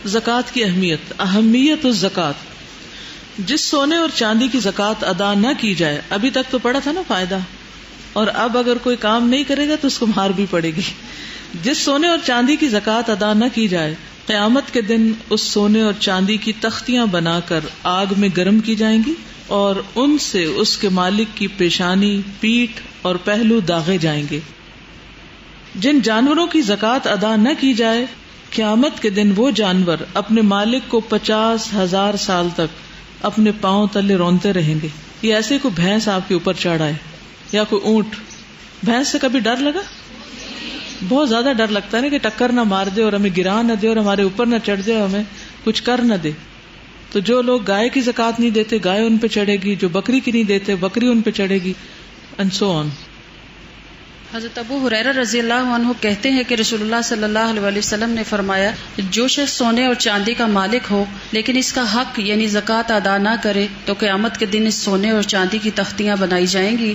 زکوٰۃ کی اہمیت الزکوٰۃ. جس سونے اور چاندی کی زکوٰۃ ادا نہ کی جائے، ابھی تک تو پڑا تھا نا فائدہ، اور اب اگر کوئی کام نہیں کرے گا تو اس کو مار بھی پڑے گی. جس سونے اور چاندی کی زکوٰۃ ادا نہ کی جائے، قیامت کے دن اس سونے اور چاندی کی تختیاں بنا کر آگ میں گرم کی جائیں گی اور ان سے اس کے مالک کی پیشانی، پیٹھ اور پہلو داغے جائیں گے. جن جانوروں کی زکوٰۃ ادا نہ کی جائے، قیامت کے دن وہ جانور اپنے مالک کو 50,000 سال تک اپنے پاؤں تلے رونتے رہیں گے. یہ ایسے کوئی بھینس آپ کے اوپر چڑھ آئے یا کوئی اونٹ. بھینس سے کبھی ڈر لگا؟ بہت زیادہ ڈر لگتا ہے نا کہ ٹکر نہ مار دے اور ہمیں گرا نہ دے اور ہمارے اوپر نہ چڑھ دے اور ہمیں کچھ کر نہ دے. تو جو لوگ گائے کی زکوٰۃ نہیں دیتے، گائے ان پہ چڑھے گی. جو بکری کی نہیں دیتے، بکری ان پہ چڑھے گی، and so on. حضرت ابو ہریرہ رضی اللہ عنہ کہتے ہیں کہ رسول اللہ صلی اللہ علیہ وسلم نے فرمایا، جو شخص سونے اور چاندی کا مالک ہو لیکن اس کا حق یعنی زکوٰۃ ادا نہ کرے تو قیامت کے دن اس سونے اور چاندی کی تختیاں بنائی جائیں گی،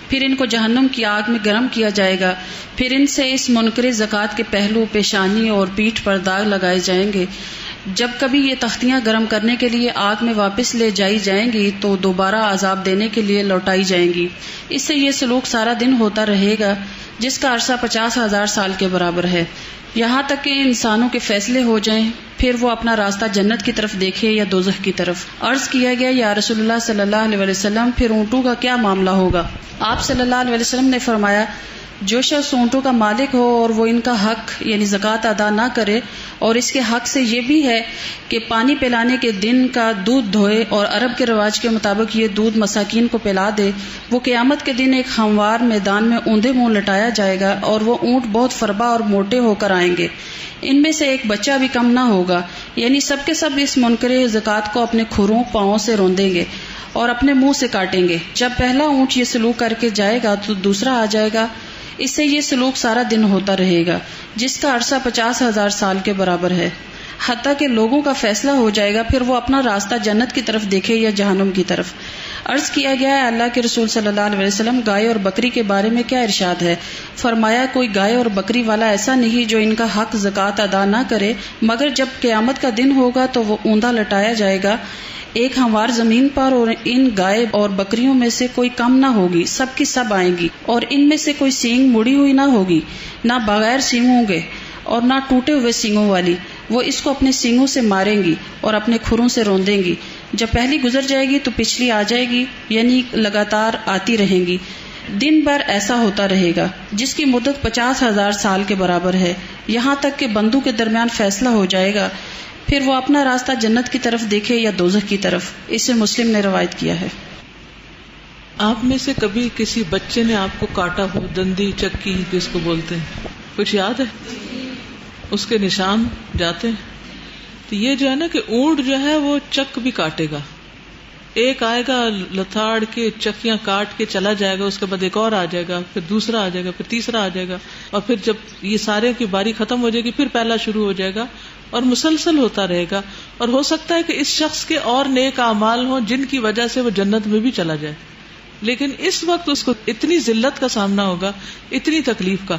پھر ان کو جہنم کی آگ میں گرم کیا جائے گا، پھر ان سے اس منکر زکوٰۃ کے پہلو، پیشانی اور پیٹھ پر داغ لگائے جائیں گے. جب کبھی یہ تختیاں گرم کرنے کے لیے آگ میں واپس لے جائی جائیں گی تو دوبارہ عذاب دینے کے لیے لوٹائی جائیں گی. اس سے یہ سلوک سارا دن ہوتا رہے گا جس کا عرصہ 50,000 سال کے برابر ہے، یہاں تک کہ انسانوں کے فیصلے ہو جائیں، پھر وہ اپنا راستہ جنت کی طرف دیکھے یا دوزخ کی طرف. عرض کیا گیا، یا رسول اللہ صلی اللہ علیہ وسلم، پھر اونٹوں کا کیا معاملہ ہوگا؟ آپ صلی اللہ علیہ وسلم نے فرمایا، جو شخص اونٹوں کا مالک ہو اور وہ ان کا حق یعنی زکوٰۃ ادا نہ کرے، اور اس کے حق سے یہ بھی ہے کہ پانی پلانے کے دن کا دودھ دھوئے اور عرب کے رواج کے مطابق یہ دودھ مساکین کو پلا دے، وہ قیامت کے دن ایک ہموار میدان میں اوندے منہ لٹایا جائے گا اور وہ اونٹ بہت فربا اور موٹے ہو کر آئیں گے، ان میں سے ایک بچہ بھی کم نہ ہوگا، یعنی سب کے سب اس منکر زکوٰۃ کو اپنے کھروں پاؤں سے روندیں گے اور اپنے منہ سے کاٹیں گے. جب پہلا اونٹ یہ سلوک کر کے جائے گا تو دوسرا آ جائے گا. اس سے یہ سلوک سارا دن ہوتا رہے گا جس کا عرصہ 50,000 سال کے برابر ہے، حتیٰ کہ لوگوں کا فیصلہ ہو جائے گا، پھر وہ اپنا راستہ جنت کی طرف دیکھے یا جہنم کی طرف. عرض کیا گیا ہے، اللہ کے رسول صلی اللہ علیہ وسلم، گائے اور بکری کے بارے میں کیا ارشاد ہے؟ فرمایا، کوئی گائے اور بکری والا ایسا نہیں جو ان کا حق زکوٰۃ ادا نہ کرے، مگر جب قیامت کا دن ہوگا تو وہ اوندا لٹایا جائے گا ایک ہموار زمین پر، اور ان گائے اور بکریوں میں سے کوئی کم نہ ہوگی، سب کی سب آئیں گی، اور ان میں سے کوئی سینگ مڑی ہوئی نہ ہوگی، نہ بغیر سینگوں کے اور نہ ٹوٹے ہوئے سینگوں والی. وہ اس کو اپنے سینگوں سے ماریں گی اور اپنے کھروں سے روندیں گی. جب پہلی گزر جائے گی تو پچھلی آ جائے گی، یعنی لگاتار آتی رہیں گی. دن بھر ایسا ہوتا رہے گا جس کی مدت 50,000 سال کے برابر ہے، یہاں تک کہ بندوں کے درمیان فیصلہ ہو جائے گا، پھر وہ اپنا راستہ جنت کی طرف دیکھے یا دوزخ کی طرف. اسے مسلم نے روایت کیا ہے. آپ میں سے کبھی کسی بچے نے آپ کو کاٹا ہو، دندی، چکی جس کو بولتے ہیں، کچھ یاد ہے؟ اس کے نشان جاتے ہیں. تو یہ جو ہے نا کہ اونٹ جو ہے وہ چک بھی کاٹے گا. ایک آئے گا لتاڑ کے چکیاں کاٹ کے چلا جائے گا، اس کے بعد ایک اور آ جائے گا، پھر دوسرا آ جائے گا، پھر تیسرا آ جائے گا، اور پھر جب یہ سارے کی باری ختم ہو جائے گی پھر پہلا شروع ہو جائے گا، اور مسلسل ہوتا رہے گا. اور ہو سکتا ہے کہ اس شخص کے اور نیک اعمال ہوں جن کی وجہ سے وہ جنت میں بھی چلا جائے، لیکن اس وقت اس کو اتنی ذلت کا سامنا ہوگا، اتنی تکلیف کا.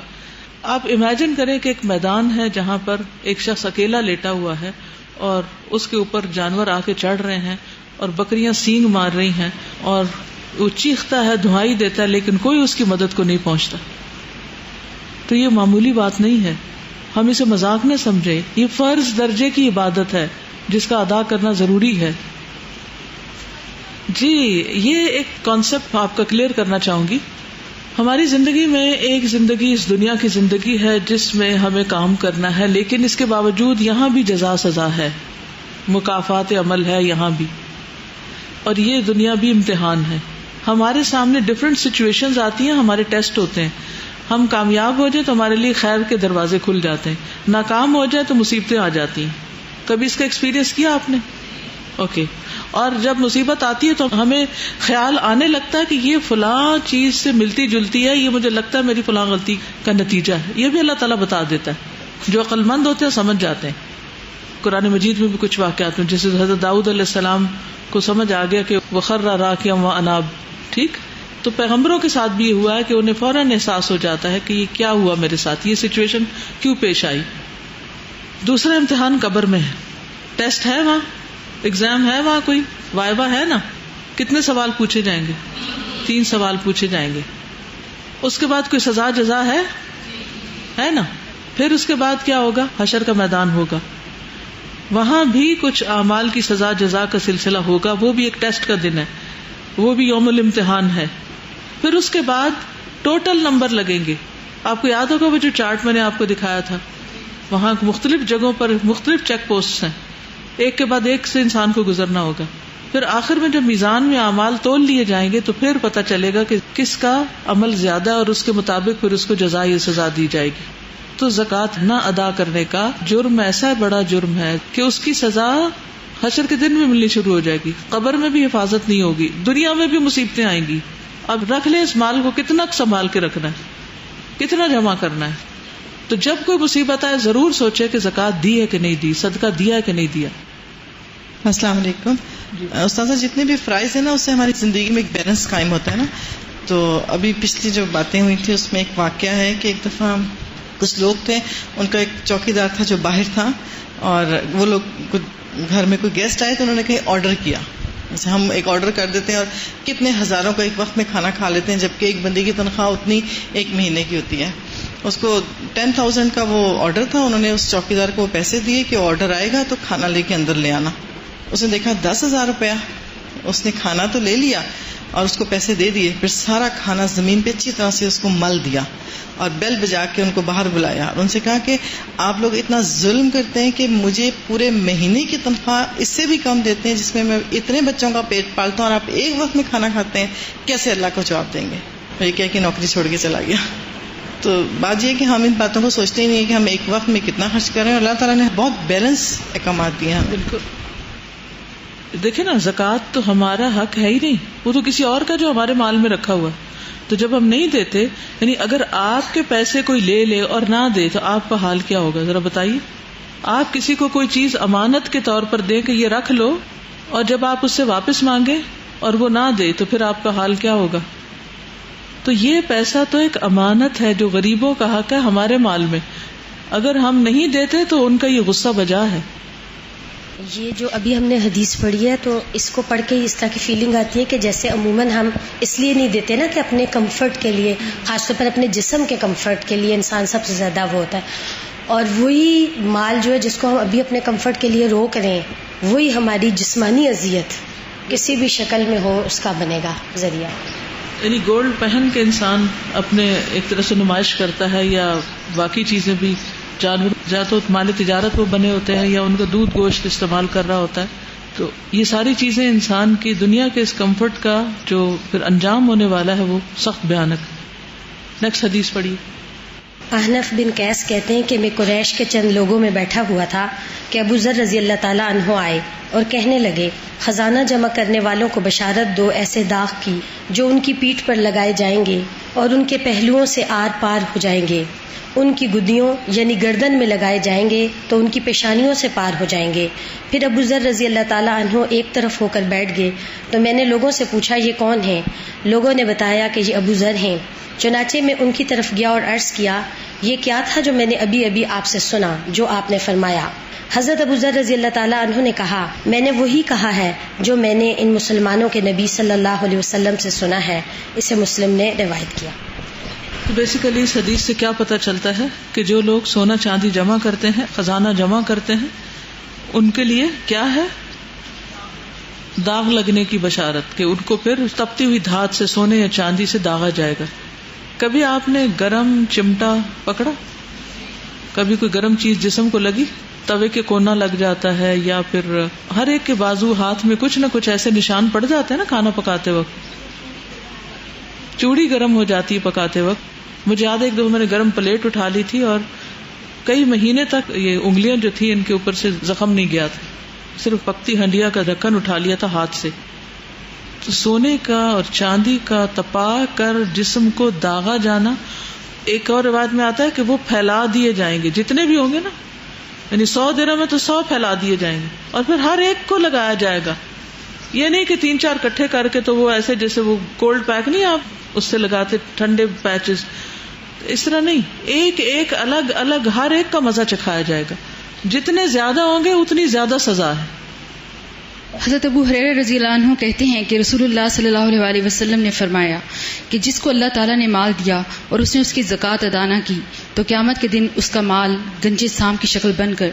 آپ امیجن کریں کہ ایک میدان ہے جہاں پر ایک شخص اکیلا لیٹا ہوا ہے اور اس کے اوپر جانور آ کے چڑھ رہے ہیں اور بکریاں سینگ مار رہی ہیں اور وہ چیختا ہے، دہائی دیتا ہے، لیکن کوئی اس کی مدد کو نہیں پہنچتا. تو یہ معمولی بات نہیں ہے، ہم اسے مذاق نہ سمجھیں. یہ فرض درجے کی عبادت ہے جس کا ادا کرنا ضروری ہے. جی، یہ ایک کانسیپٹ آپ کا کلیئر کرنا چاہوں گی. ہماری زندگی میں ایک زندگی اس دنیا کی زندگی ہے جس میں ہمیں کام کرنا ہے، لیکن اس کے باوجود یہاں بھی جزا سزا ہے، مکافات عمل ہے یہاں بھی، اور یہ دنیا بھی امتحان ہے. ہمارے سامنے ڈفرینٹ سچویشنز آتی ہیں، ہمارے ٹیسٹ ہوتے ہیں. ہم کامیاب ہو جائیں تو ہمارے لیے خیر کے دروازے کھل جاتے ہیں، ناکام ہو جائے تو مصیبتیں آ جاتی ہیں. کبھی اس کا ایکسپیرینس کیا آپ نے؟ اوکے. اور جب مصیبت آتی ہے تو ہمیں خیال آنے لگتا ہے کہ یہ فلاں چیز سے ملتی جلتی ہے، یہ مجھے لگتا ہے میری فلاں غلطی کا نتیجہ ہے. یہ بھی اللہ تعالیٰ بتا دیتا ہے. جو عقل مند ہوتے ہیں سمجھ جاتے ہیں. قرآن مجید میں بھی کچھ واقعات ہیں، جیسے حضرت داؤد علیہ السلام کو سمجھ آ گیا کہ وخر راکعا واناب، ٹھیک. تو پیغمبروں کے ساتھ بھی یہ ہوا ہے کہ انہیں فوراً احساس ہو جاتا ہے کہ یہ کیا ہوا میرے ساتھ، یہ سچویشن کیوں پیش آئی. دوسرا امتحان قبر میں ہے. ٹیسٹ ہے وہاں, ایگزام ہے وہاں, کوئی وائبا ہے نا, کتنے سوال پوچھے جائیں گے؟ 3 سوال پوچھے جائیں گے. اس کے بعد کوئی سزا جزا ہے نا. پھر اس کے بعد کیا ہوگا؟ حشر کا میدان ہوگا, وہاں بھی کچھ اعمال کی سزا جزا کا سلسلہ ہوگا, وہ بھی ایک ٹیسٹ کا دن ہے, وہ بھی یوم الامتحان ہے. پھر اس کے بعد ٹوٹل نمبر لگیں گے. آپ کو یاد ہوگا وہ جو چارٹ میں نے آپ کو دکھایا تھا, وہاں مختلف جگہوں پر مختلف چیک پوسٹ ہیں, ایک کے بعد ایک سے انسان کو گزرنا ہوگا. پھر آخر میں جب میزان میں اعمال تول لیے جائیں گے تو پھر پتہ چلے گا کہ کس کا عمل زیادہ ہے, اور اس کے مطابق پھر اس کو جزا یا سزا دی جائے گی. تو زکوٰۃ نہ ادا کرنے کا جرم ایسا بڑا جرم ہے کہ اس کی سزا حشر کے دن میں ملنی شروع ہو جائے گی, قبر میں بھی حفاظت نہیں ہوگی, دنیا میں بھی مصیبتیں آئیں گی. اب رکھ لے اس مال کو, کتنا سنبھال کے رکھنا ہے, کتنا جمع کرنا ہے. تو جب کوئی مصیبت آئے ضرور سوچے کہ زکوٰۃ دی ہے کہ نہیں دی, صدقہ دیا ہے کہ نہیں دیا. السلام علیکم. استاذہ, جتنے بھی فرائض ہیں نا اس سے ہماری زندگی میں ایک بیلنس قائم ہوتا ہے نا. تو ابھی پچھلی جو باتیں ہوئی تھی اس میں ایک واقعہ ہے کہ ایک دفعہ کچھ لوگ تھے, ان کا ایک چوکی دار تھا جو باہر تھا, اور وہ لوگ گھر میں کوئی گیسٹ آئے تو انہوں نے کہیں آرڈر کیا. جیسے ہم ایک آرڈر کر دیتے ہیں اور کتنے ہزاروں کا ایک وقت میں کھانا کھا لیتے ہیں, جبکہ ایک بندے کی تنخواہ اتنی ایک مہینے کی ہوتی ہے. اس کو 10,000 کا وہ آرڈر تھا, انہوں نے اس چوکی دار کو پیسے دیے کہ آرڈر آئے گا تو کھانا لے کے اندر لے آنا. اس نے دیکھا 10,000 روپیہ, اس نے کھانا تو لے لیا اور اس کو پیسے دے دیے, پھر سارا کھانا زمین پہ اچھی طرح سے اس کو مل دیا اور بیل بجا کے ان کو باہر بلایا اور ان سے کہا کہ آپ لوگ اتنا ظلم کرتے ہیں کہ مجھے پورے مہینے کی تنخواہ اس سے بھی کم دیتے ہیں جس میں میں اتنے بچوں کا پیٹ پالتا ہوں, اور آپ ایک وقت میں کھانا کھاتے ہیں, کیسے اللہ کو جواب دیں گے؟ یہ کہہ کے نوکری چھوڑ کے چلا گیا. تو بات یہ ہے کہ ہم ان باتوں کو سوچتے ہی نہیں کہ ہم ایک وقت میں کتنا خرچ کر رہے ہیں. اللہ تعالیٰ نے بہت بیلنس احکامات دیے ہیں. بالکل. دیکھیں نا, زکوٰۃ تو ہمارا حق ہے ہی نہیں, وہ تو کسی اور کا جو ہمارے مال میں رکھا ہوا. تو جب ہم نہیں دیتے, یعنی اگر آپ کے پیسے کوئی لے لے اور نہ دے تو آپ کا حال کیا ہوگا ذرا بتائیے. آپ کسی کو کوئی چیز امانت کے طور پر دیں کہ یہ رکھ لو, اور جب آپ اس سے واپس مانگے اور وہ نہ دے تو پھر آپ کا حال کیا ہوگا. تو یہ پیسہ تو ایک امانت ہے جو غریبوں کا حق ہے ہمارے مال میں, اگر ہم نہیں دیتے تو ان کا یہ غصہ بجا ہے. یہ جو ابھی ہم نے حدیث پڑھی ہے تو اس کو پڑھ کے اس طرح کی فیلنگ آتی ہے کہ جیسے عموماً ہم اس لیے نہیں دیتے نا کہ اپنے کمفرٹ کے لیے, خاص طور پر اپنے جسم کے کمفرٹ کے لیے انسان سب سے زیادہ وہ ہوتا ہے, اور وہی مال جو ہے جس کو ہم ابھی اپنے کمفرٹ کے لیے روک رہے ہیں, وہی ہماری جسمانی اذیت کسی بھی شکل میں ہو اس کا بنے گا ذریعہ. یعنی گولڈ پہن کے انسان اپنے ایک طرح سے نمائش کرتا ہے, یا باقی چیزیں بھی, جانور یا تو مال تجارت وہ بنے ہوتے ہیں یا ان کا دودھ گوشت استعمال کر رہا ہوتا ہے. تو یہ ساری چیزیں انسان کی دنیا کے اس کمفرٹ کا جو پھر انجام ہونے والا ہے وہ سخت بھیانک. نیکسٹ حدیث پڑھیے. احنف بن قیس کہتے ہیں کہ میں قریش کے چند لوگوں میں بیٹھا ہوا تھا کہ ابو ذر رضی اللہ تعالیٰ عنہ آئے اور کہنے لگے, خزانہ جمع کرنے والوں کو بشارت دو ایسے داغ کی جو ان کی پیٹھ پر لگائے جائیں گے اور ان کے پہلوؤں سے آر پار ہو جائیں گے, ان کی گدیوں یعنی گردن میں لگائے جائیں گے تو ان کی پیشانیوں سے پار ہو جائیں گے. پھر ابو ذر رضی اللہ تعالیٰ عنہ ایک طرف ہو کر بیٹھ گئے تو میں نے لوگوں سے پوچھا یہ کون ہیں؟ لوگوں نے بتایا کہ یہ ابو ذر ہیں. چنانچہ میں ان کی طرف گیا اور عرض کیا, یہ کیا تھا جو میں نے ابھی ابھی آپ سے سنا جو آپ نے فرمایا؟ حضرت ابو ذر رضی اللہ تعالیٰ عنہ نے کہا, میں نے وہی کہا ہے جو میں نے ان مسلمانوں کے نبی صلی اللہ علیہ وسلم سے سنا ہے. اسے مسلم نے روایت کیا. تو بیسیکلی اس حدیث سے کیا پتہ چلتا ہے کہ جو لوگ سونا چاندی جمع کرتے ہیں, خزانہ جمع کرتے ہیں, ان کے لیے کیا ہے؟ داغ لگنے کی بشارت, کہ ان کو پھر تپتی ہوئی دھات سے سونے یا چاندی سے داغا جائے گا. کبھی آپ نے گرم چمٹا پکڑا؟ کبھی کوئی گرم چیز جسم کو لگی؟ توے کے کونا لگ جاتا ہے, یا پھر ہر ایک کے بازو ہاتھ میں کچھ نہ کچھ ایسے نشان پڑ جاتے ہیں نا کھانا پکاتے وقت. چوڑی گرم ہو جاتی ہے پکاتے وقت. مجھے یاد ہے ایک دفعہ میں نے گرم پلیٹ اٹھا لی تھی اور کئی مہینے تک یہ انگلیاں جو تھی ان کے اوپر سے زخم نہیں گیا تھا, صرف پکتی ہنڈیا کا ڈھکن اٹھا لیا تھا ہاتھ سے. تو سونے کا اور چاندی کا تپا کر جسم کو داغا جانا, ایک اور روایت میں آتا ہے کہ وہ پھیلا دیے جائیں گے جتنے بھی ہوں گے نا, یعنی 100 درہم میں تو 100 پھیلا دیے جائیں گے اور پھر ہر ایک کو لگایا جائے گا. یہ نہیں کہ 3-4 اکٹھے کر کے تو وہ ایسے جیسے وہ کولڈ پیک نہیں آپ اس سے لگاتے ٹھنڈے پیچز, اس طرح نہیں, ایک ایک الگ الگ ہر ایک کا مزہ چکھایا جائے گا. جتنے زیادہ ہوں گے اتنی زیادہ سزا ہے. حضرت ابو ہریرہ رضی اللہ عنہ کہتے ہیں کہ رسول اللہ صلی اللہ علیہ وسلم نے فرمایا کہ جس کو اللہ تعالیٰ نے مال دیا اور اس نے اس کی زکوٰۃ ادا نہ کی تو قیامت کے دن اس کا مال گنجے سام کی شکل بن کر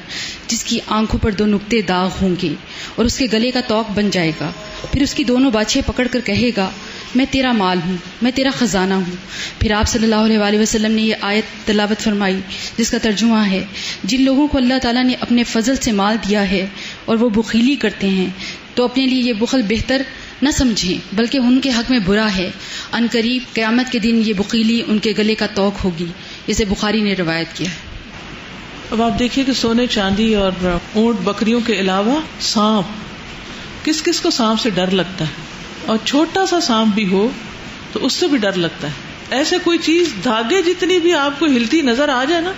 جس کی آنکھوں پر 2 نقطے داغ ہوں گے اور اس کے گلے کا توق بن جائے گا. پھر اس کی دونوں باچھیں پکڑ کر کہے گا میں تیرا مال ہوں، میں تیرا خزانہ ہوں. پھر آپ صلی اللہ علیہ وسلم نے یہ آیت تلاوت فرمائی جس کا ترجمہ ہے جن لوگوں کو اللہ تعالیٰ نے اپنے فضل سے مال دیا ہے اور وہ بخیلی کرتے ہیں تو اپنے لیے یہ بخل بہتر نہ سمجھیں بلکہ ان کے حق میں برا ہے. ان قریب قیامت کے دن یہ بخیلی ان کے گلے کا توق ہوگی. اسے بخاری نے روایت کیا ہے. اب آپ دیکھیے کہ سونے چاندی اور اونٹ بکریوں کے علاوہ سانپ، کس کس کو سانپ سے ڈر لگتا ہے؟ اور چھوٹا سا سانپ بھی ہو تو اس سے بھی ڈر لگتا ہے. ایسے کوئی چیز دھاگے جتنی بھی آپ کو ہلتی نظر آ جائے نا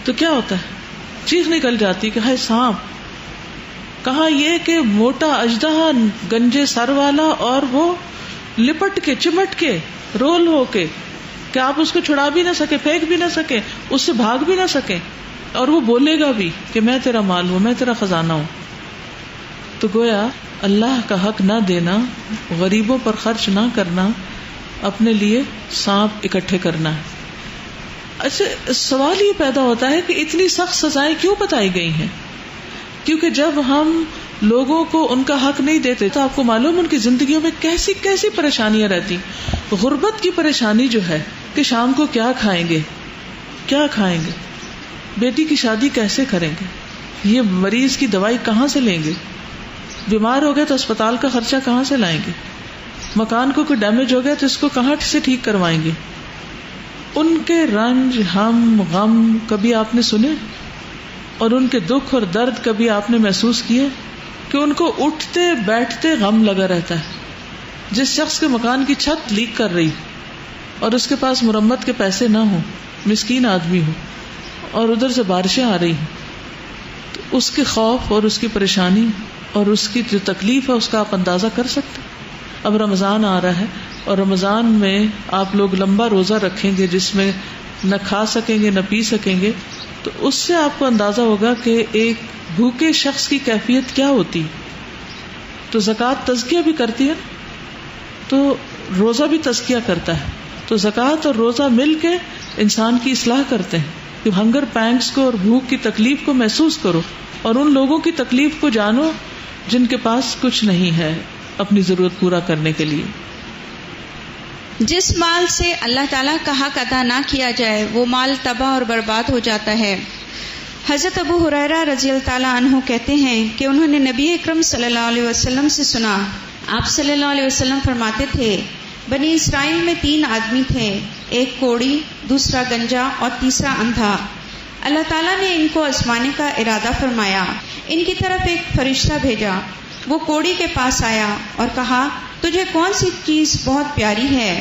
تو کیا ہوتا ہے، چیخ نکل جاتی کہ ہائے سانپ. کہاں یہ کہ موٹا اژدہا گنجے سر والا اور وہ لپٹ کے چمٹ کے رول ہو کے کہ آپ اس کو چھڑا بھی نہ سکے، پھینک بھی نہ سکے، اس سے بھاگ بھی نہ سکے، اور وہ بولے گا بھی کہ میں تیرا مال ہوں، میں تیرا خزانہ ہوں. تو گویا اللہ کا حق نہ دینا، غریبوں پر خرچ نہ کرنا، اپنے لیے سانپ اکٹھے کرنا ہے. اچھا سوال یہ پیدا ہوتا ہے کہ اتنی سخت سزائیں کیوں بتائی گئی ہیں؟ کیونکہ جب ہم لوگوں کو ان کا حق نہیں دیتے تو آپ کو معلوم ان کی زندگیوں میں کیسی کیسی پریشانیاں رہتی. غربت کی پریشانی جو ہے کہ شام کو کیا کھائیں گے، کیا کھائیں گے، بیٹی کی شادی کیسے کریں گے، یہ مریض کی دوائی کہاں سے لیں گے، بیمار ہو گئے تو اسپتال کا خرچہ کہاں سے لائیں گے، مکان کو کوئی ڈیمیج ہو گیا تو اس کو کہاں سے ٹھیک کروائیں گے. ان کے رنج ہم غم کبھی آپ نے سنے؟ اور ان کے دکھ اور درد کبھی آپ نے محسوس کیے کہ ان کو اٹھتے بیٹھتے غم لگا رہتا ہے. جس شخص کے مکان کی چھت لیک کر رہی اور اس کے پاس مرمت کے پیسے نہ ہوں، مسکین آدمی ہو، اور ادھر سے بارشیں آ رہی ہیں، تو اس کے خوف اور اس کی پریشانی اور اس کی جو تکلیف ہے اس کا آپ اندازہ کر سکتے. اب رمضان آ رہا ہے اور رمضان میں آپ لوگ لمبا روزہ رکھیں گے جس میں نہ کھا سکیں گے نہ پی سکیں گے، تو اس سے آپ کو اندازہ ہوگا کہ ایک بھوکے شخص کی کیفیت کیا ہوتی. تو زکوٰۃ تزکیہ بھی کرتی ہے تو روزہ بھی تزکیہ کرتا ہے. تو زکوٰۃ اور روزہ مل کے انسان کی اصلاح کرتے ہیں کہ ہنگر پینگس کو اور بھوک کی تکلیف کو محسوس کرو اور ان لوگوں کی تکلیف کو جانو جن کے پاس کچھ نہیں ہے اپنی ضرورت پورا کرنے کے لیے. جس مال سے اللہ تعالیٰ کا حق ادا نہ کیا جائے وہ مال تباہ اور برباد ہو جاتا ہے. حضرت ابو ہریرہ رضی اللہ تعالیٰ عنہ کہتے ہیں کہ انہوں نے نبی اکرم صلی اللہ علیہ وسلم سے سنا، آپ صلی اللہ علیہ وسلم فرماتے تھے بنی اسرائیل میں 3 آدمی تھے، ایک کوڑی، دوسرا گنجا اور تیسرا اندھا. اللہ تعالیٰ نے ان کو آزمانے کا ارادہ فرمایا. ان کی طرف ایک فرشتہ بھیجا. وہ کوڑی کے پاس آیا اور کہا تجھے کون سی چیز بہت پیاری ہے؟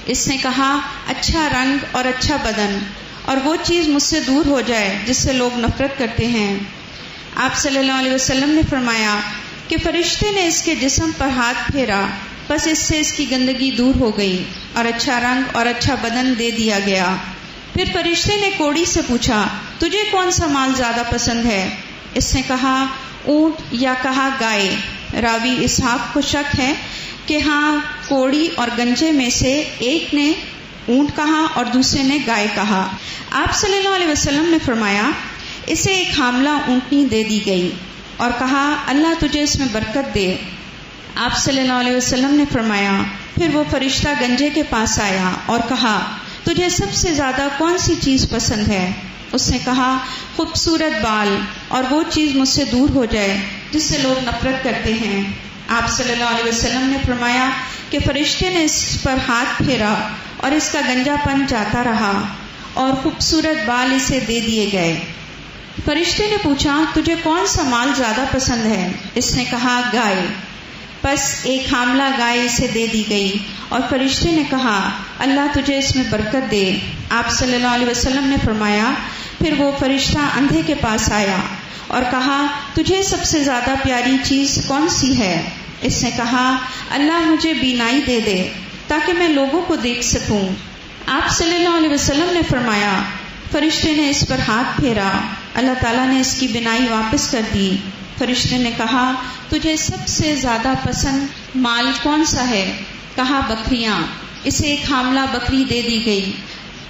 اس نے کہا اچھا رنگ اور اچھا بدن، اور وہ چیز مجھ سے دور ہو جائے جس سے لوگ نفرت کرتے ہیں. آپ صلی اللہ علیہ وسلم نے فرمایا کہ فرشتے نے اس کے جسم پر ہاتھ پھیرا، بس اس سے اس کی گندگی دور ہو گئی اور اچھا رنگ اور اچھا بدن دے دیا گیا. پھر فرشتے نے کوڑی سے پوچھا تجھے کون سا مال زیادہ پسند ہے؟ اس نے کہا اونٹ یا کہا گائے. راوی اسحاق کو شک ہے کہ ہاں کوڑی اور گنجے میں سے ایک نے اونٹ کہا اور دوسرے نے گائے کہا. آپ صلی اللہ علیہ وسلم نے فرمایا اسے ایک حاملہ اونٹنی دے دی گئی اور کہا اللہ تجھے اس میں برکت دے. آپ صلی اللہ علیہ وسلم نے فرمایا پھر وہ فرشتہ گنجے کے پاس آیا اور کہا تجھے سب سے زیادہ کون سی چیز پسند ہے؟ اس نے کہا خوبصورت بال، اور وہ چیز مجھ سے دور ہو جائے جس سے لوگ نفرت کرتے ہیں. آپ صلی اللہ علیہ وسلم نے فرمایا کہ فرشتے نے اس پر ہاتھ پھیرا اور اس کا گنجا پن جاتا رہا اور خوبصورت بال اسے دے دیے گئے. فرشتے نے پوچھا تجھے کون سا مال زیادہ پسند ہے؟ اس نے کہا گائے. پس ایک حاملہ گائے اسے دے دی گئی اور فرشتے نے کہا اللہ تجھے اس میں برکت دے. آپ صلی اللہ علیہ وسلم نے فرمایا پھر وہ فرشتہ اندھے کے پاس آیا اور کہا تجھے سب سے زیادہ پیاری چیز کون سی ہے؟ اس نے کہا اللہ مجھے بینائی دے دے تاکہ میں لوگوں کو دیکھ سکوں. آپ صلی اللہ علیہ وسلم نے فرمایا فرشتے نے اس پر ہاتھ پھیرا اللہ تعالیٰ نے اس کی بینائی واپس کر دی۔ فرشتے نے کہا تجھے سب سے زیادہ پسند مال کون سا ہے؟ کہا بکریاں۔ اسے ایک حاملہ بکری دے دی گئی۔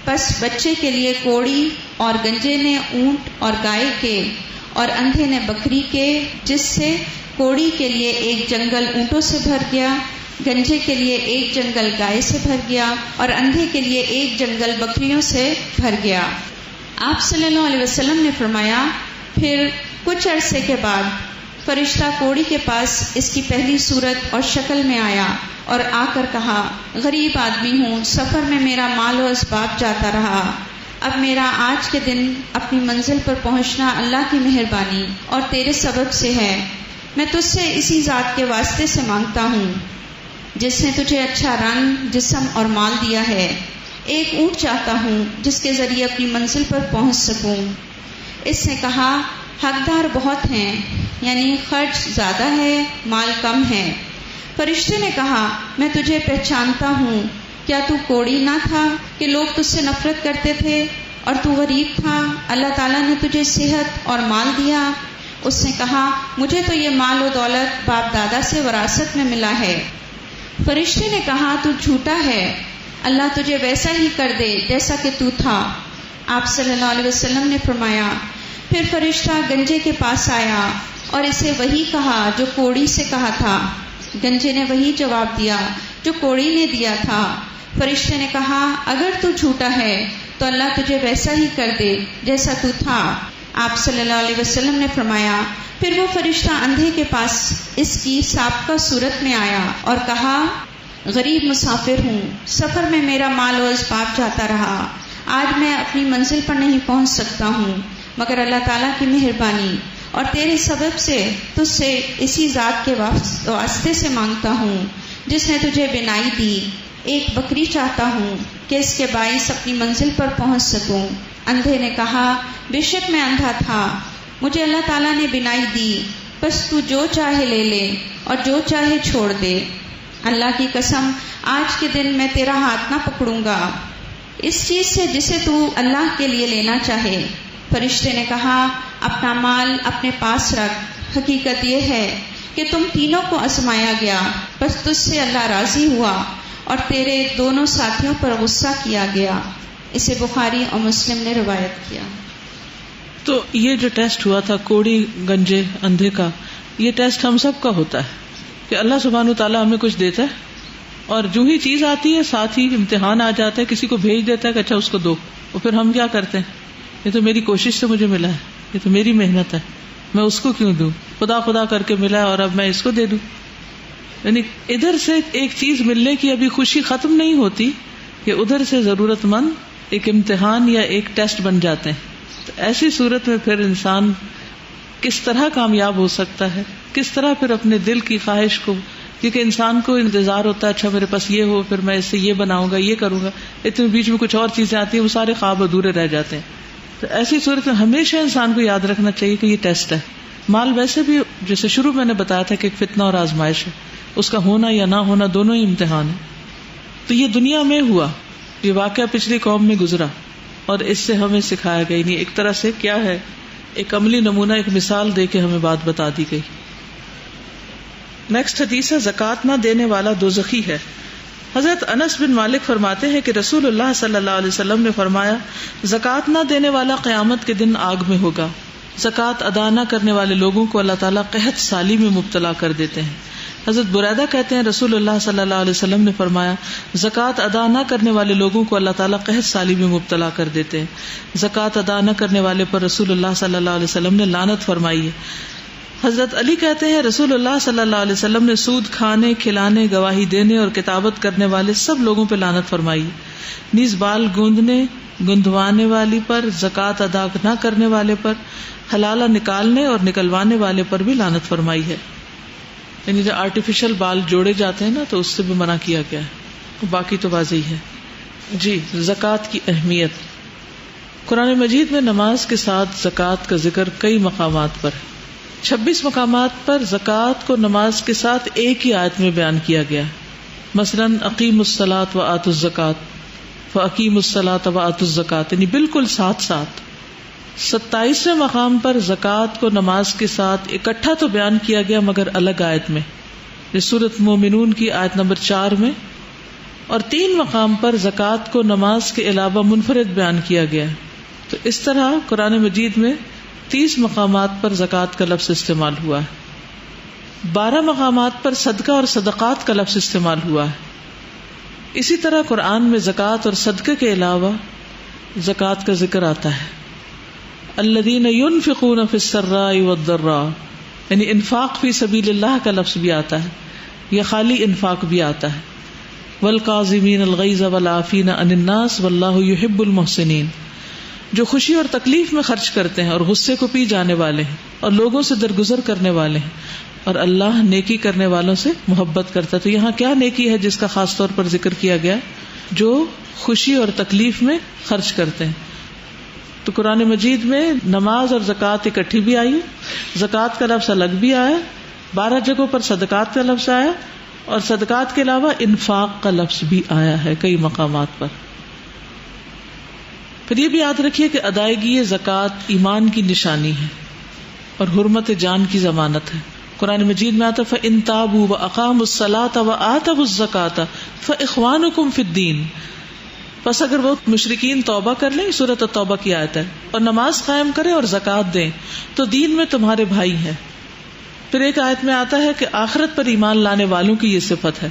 پس بچے کے لیے کوڑی، اور گنجے نے اونٹ اور گائے کے، اور اندھے نے بکری کے، جس سے کوڑی کے لیے ایک جنگل اونٹوں سے بھر گیا، گنجے کے لیے ایک جنگل گائے سے بھر گیا، اور اندھے کے لیے ایک جنگل بکریوں سے بھر گیا۔ آپ صلی اللہ علیہ وسلم نے فرمایا پھر کچھ عرصے کے بعد فرشتہ کوڑی کے پاس اس کی پہلی صورت اور شکل میں آیا اور آ کر کہا غریب آدمی ہوں، سفر میں میرا مال و اسباب جاتا رہا، اب میرا آج کے دن اپنی منزل پر پہنچنا اللہ کی مہربانی اور تیرے سبب سے ہے۔ میں تجھ سے اسی ذات کے واسطے سے مانگتا ہوں جس نے تجھے اچھا رنگ، جسم اور مال دیا ہے۔ ایک اونٹ چاہتا ہوں جس کے ذریعے اپنی منزل پر پہنچ سکوں۔ اس نے کہا حقدار بہت ہیں، یعنی خرچ زیادہ ہے، مال کم ہے۔ فرشتے نے کہا میں تجھے پہچانتا ہوں، کیا تو کوڑی نہ تھا کہ لوگ تجھ سے نفرت کرتے تھے، اور تو غریب تھا، اللہ تعالیٰ نے تجھے صحت اور مال دیا۔ اس نے کہا مجھے تو یہ مال و دولت باپ دادا سے وراثت میں ملا ہے۔ فرشتے نے کہا تو جھوٹا ہے، اللہ تجھے ویسا ہی کر دے جیسا کہ تو تھا۔ آپ صلی اللہ علیہ وسلم نے فرمایا پھر فرشتہ گنجے کے پاس آیا اور اسے وہی کہا جو کوڑی سے کہا تھا۔ گنجے نے وہی جواب دیا جو کوڑی نے دیا تھا۔ فرشتے نے کہا اگر تو جھوٹا ہے تو اللہ تجھے ویسا ہی کر دے جیسا تو تھا۔ آپ صلی اللہ علیہ وسلم نے فرمایا پھر وہ فرشتہ اندھے کے پاس اس کی سابقہ صورت میں آیا اور کہا غریب مسافر ہوں، سفر میں میرا مال و اسباب جاتا رہا، آج میں اپنی منزل پر نہیں پہنچ سکتا ہوں مگر اللہ تعالیٰ کی مہربانی اور تیرے سبب سے تجھ سے اسی ذات کے واسطے سے مانگتا ہوں جس نے تجھے بینائی دی۔ ایک بکری چاہتا ہوں کہ اس کے باعث اپنی منزل پر پہنچ سکوں۔ اندھے نے کہا بے شک میں اندھا تھا، مجھے اللہ تعالیٰ نے بینائی دی، بس تو جو چاہے لے لے اور جو چاہے چھوڑ دے۔ اللہ کی قسم آج کے دن میں تیرا ہاتھ نہ پکڑوں گا اس چیز سے جسے تو اللہ کے لیے لینا چاہے۔ فرشتے نے کہا اپنا مال اپنے پاس رکھ، حقیقت یہ ہے کہ تم تینوں کو آزمایا گیا، بس تجھ سے اللہ راضی ہوا اور تیرے دونوں ساتھیوں پر غصہ کیا گیا۔ اسے بخاری اور مسلم نے روایت کیا۔ تو یہ جو ٹیسٹ ہوا تھا کوڑی گنجے اندھے کا، یہ ٹیسٹ ہم سب کا ہوتا ہے کہ اللہ سبحانہ وتعالیٰ ہمیں کچھ دیتا ہے اور جو ہی چیز آتی ہے ساتھ ہی امتحان آ جاتا ہے، کسی کو بھیج دیتا ہے کہ اچھا اس کو دو، اور پھر ہم کیا کرتے ہیں یہ تو میری کوشش سے مجھے ملا ہے، یہ تو میری محنت ہے، میں اس کو کیوں دوں، خدا خدا کر کے ملا ہے اور اب میں اس کو دے دوں۔ یعنی ادھر سے ایک چیز ملنے کی ابھی خوشی ختم نہیں ہوتی کہ ادھر سے ضرورت مند ایک امتحان یا ایک ٹیسٹ بن جاتے ہیں۔ تو ایسی صورت میں پھر انسان کس طرح کامیاب ہو سکتا ہے، کس طرح پھر اپنے دل کی خواہش کو، کیونکہ انسان کو انتظار ہوتا ہے اچھا میرے پاس یہ ہو، پھر میں اس سے یہ بناؤں گا، یہ کروں گا، اتنے بیچ میں کچھ اور چیزیں آتی ہیں، وہ سارے خواب ادھورے رہ جاتے ہیں۔ تو ایسی صورت میں ہمیشہ انسان کو یاد رکھنا چاہیے کہ یہ ٹیسٹ ہے۔ مال ویسے بھی جیسے شروع میں نے بتایا تھا کہ ایک فتنہ اور آزمائش ہے، اس کا ہونا یا نہ ہونا دونوں ہی امتحان ہے۔ تو یہ دنیا میں ہوا، یہ واقعہ پچھلی قوم میں گزرا اور اس سے ہمیں سکھایا گیا، نہیں ایک طرح سے کیا ہے، ایک عملی نمونہ، ایک مثال دے کے ہمیں بات بتا دی گئی۔ نیکسٹ حدیث ہے زکوٰۃ نہ دینے والا دوزخی ہے۔ حضرت انس بن مالک فرماتے ہیں کہ رسول اللہ صلی اللہ علیہ وسلم نے فرمایا زکوٰۃ نہ دینے والا قیامت کے دن آگ میں ہوگا۔ زکوٰۃ ادا نہ کرنے والے لوگوں کو اللہ تعالیٰ قحط سالی میں مبتلا کر دیتے ہیں۔ حضرت بریدہ کہتے ہیں رسول اللہ صلی اللہ علیہ وسلم نے فرمایا زکوٰۃ ادا نہ کرنے والے لوگوں کو اللہ تعالیٰ قحط سالی میں مبتلا کر دیتے ہیں۔ زکوٰۃ ادا نہ کرنے والے پر رسول اللہ صلی اللہ علیہ وسلم نے لعنت فرمائی ہے۔ حضرت علی کہتے ہیں رسول اللہ صلی اللہ علیہ وسلم نے سود کھانے، کھلانے، گواہی دینے اور کتابت کرنے والے سب لوگوں پہ لعنت فرمائی، نیز بال گوندنے، گندوانے والی پر، زکوٰۃ ادا نہ کرنے والے پر، حلالہ نکالنے اور نکلوانے والے پر بھی لعنت فرمائی ہے۔ یعنی جو آرٹیفیشل بال جوڑے جاتے ہیں نا تو اس سے بھی منع کیا گیا ہے، باقی تو واضح ہے۔ جی، زکوٰۃ کی اہمیت قرآن مجید میں نماز کے ساتھ زکوٰۃ کا ذکر کئی مقامات پر، 26 مقامات پر زکوٰۃ کو نماز کے ساتھ ایک ہی آیت میں بیان کیا گیا ہے۔ مثلاً اقیموا الصلاۃ وآتوا الزکاۃ، فاقیموا الصلاۃ وآتوا الزکاۃ، یعنی بالکل ساتھ ساتھ۔ 27ویں مقام پر زکوٰۃ کو نماز کے ساتھ اکٹھا تو بیان کیا گیا مگر الگ آیت میں، سورۃ مومنون کی آیت نمبر 4 میں، اور 3 مقام پر زکوٰۃ کو نماز کے علاوہ منفرد بیان کیا گیا ہے. تو اس طرح قرآن مجید میں 30 مقامات پر زکوٰۃ کا لفظ استعمال ہوا ہے، 12 مقامات پر صدقہ اور صدقات کا لفظ استعمال ہوا ہے. اسی طرح قرآن میں زکوٰۃ اور صدقے کے علاوہ زکوٰۃ کا ذکر آتا ہے. الذین ينفقون فی السراء والضراء، یعنی انفاق فی سبیل اللہ کا لفظ بھی آتا ہے یا خالی انفاق بھی آتا ہے. والقاظمین الغیظ والعافین عن الناس واللہ یحب المحسنین، جو خوشی اور تکلیف میں خرچ کرتے ہیں اور غصے کو پی جانے والے ہیں اور لوگوں سے درگزر کرنے والے ہیں، اور اللہ نیکی کرنے والوں سے محبت کرتا ہے. تو یہاں کیا نیکی ہے جس کا خاص طور پر ذکر کیا گیا؟ جو خوشی اور تکلیف میں خرچ کرتے ہیں. تو قرآن مجید میں نماز اور زکوٰۃ اکٹھی بھی آئی، زکوٰۃ کا لفظ الگ بھی آیا، 12 جگہوں پر صدقات کا لفظ آیا، اور صدقات کے علاوہ انفاق کا لفظ بھی آیا ہے کئی مقامات پر. پھر یہ بھی یاد رکھیے کہ ادائیگی زکوٰۃ ایمان کی نشانی ہے اور حرمت جان کی ضمانت ہے. قرآن مجید میں آتا فَإِن تَابُوا وَأَقَامُوا الصَّلَاةَ وَآتَوُا الزَّكَاةَ فَإِخْوَانُكُمْ فِي الدِّينِ. پس اگر وہ مشرکین توبہ کر لیں، سورۃ التوبہ کی آیت ہے، اور نماز قائم کریں اور زکوٰۃ دیں تو دین میں تمہارے بھائی ہیں. پھر ایک آیت میں آتا ہے کہ آخرت پر ایمان لانے والوں کی یہ صفت ہے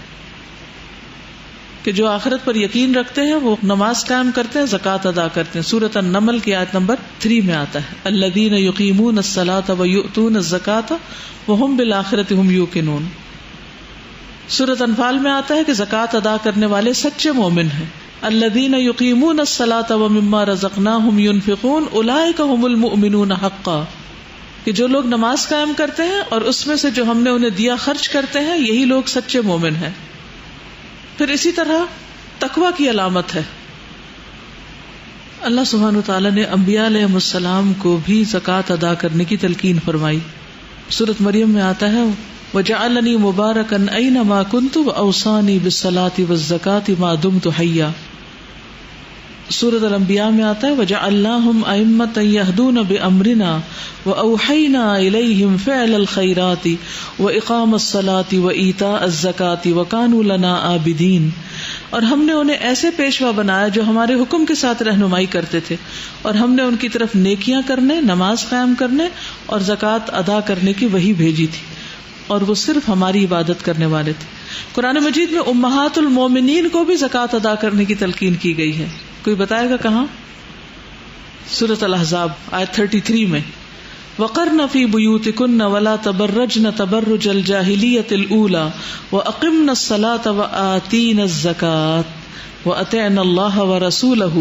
کہ جو آخرت پر یقین رکھتے ہیں وہ نماز قائم کرتے ہیں، زکوٰۃ ادا کرتے ہیں. سورۃ النمل کی آیت نمبر 3 میں آتا ہے الذین یقیمون الصلاۃ ویؤتون الزکاۃ وہم بالآخرۃ ہم یوقنون. سورۃ انفال میں آتا ہے کہ زکوٰۃ ادا کرنے والے سچے مومن ہیں. الذین یقیمون الصلاۃ ومما رزقناہم ینفقون اولئک ھم المؤمنون حقا، کہ جو لوگ نماز قائم کرتے ہیں اور اس میں سے جو ہم نے انہیں دیا خرچ کرتے ہیں، یہی لوگ سچے مومن ہیں. پھر اسی طرح تقوی کی علامت ہے. اللہ سبحانہ وتعالی نے انبیاء علیہ السلام کو بھی زکوٰۃ ادا کرنے کی تلقین فرمائی. سورۃ مریم میں آتا ہے وَجَعَلَنِي مُبَارَكًا أَيْنَمَا كُنتُ وَأَوْصَانِي بِالصَّلَاةِ وَالزَّكَاةِ مَا دُمْتُ حَيًّا. سورۃ الانبیاء میں آتا ہے وَجَعَلْنَاهُمْ أَئِمَّةً يَهْدُونَ بِأَمْرِنَا وَأَوْحَيْنَا إِلَيْهِمْ فِعْلَ الْخَيْرَاتِ وَإِقَامَ الصَّلَاةِ وَإِيتَاءَ الزَّكَاةِ وَكَانُوا لَنَا عَابِدِينَ. اور ہم نے انہیں ایسے پیشوا بنایا جو ہمارے حکم کے ساتھ رہنمائی کرتے تھے، اور ہم نے ان کی طرف نیکیاں کرنے، نماز قائم کرنے اور زکوٰۃ ادا کرنے کی وحی بھیجی تھی، اور وہ صرف ہماری عبادت کرنے والے تھے. قرآن مجید میں امہات المومنین کو بھی زکوٰۃ ادا کرنے کی تلقین کی گئی ہے. کوئی بتائے گا کہاں؟ سورۃ الاحزاب آیت 33 میں وَقَرْنَ فِي بُيُوتِكُنَّ وَلَا تَبَرَّجْنَ تَبَرُّجَ الْجَاهِلِيَّةِ الْأُولَى وَأَقِمْنَ الصَّلَاةَ وَآتِينَ الزَّكَاةَ وَأَطِعْنَ اللَّهَ وَرَسُولَهُ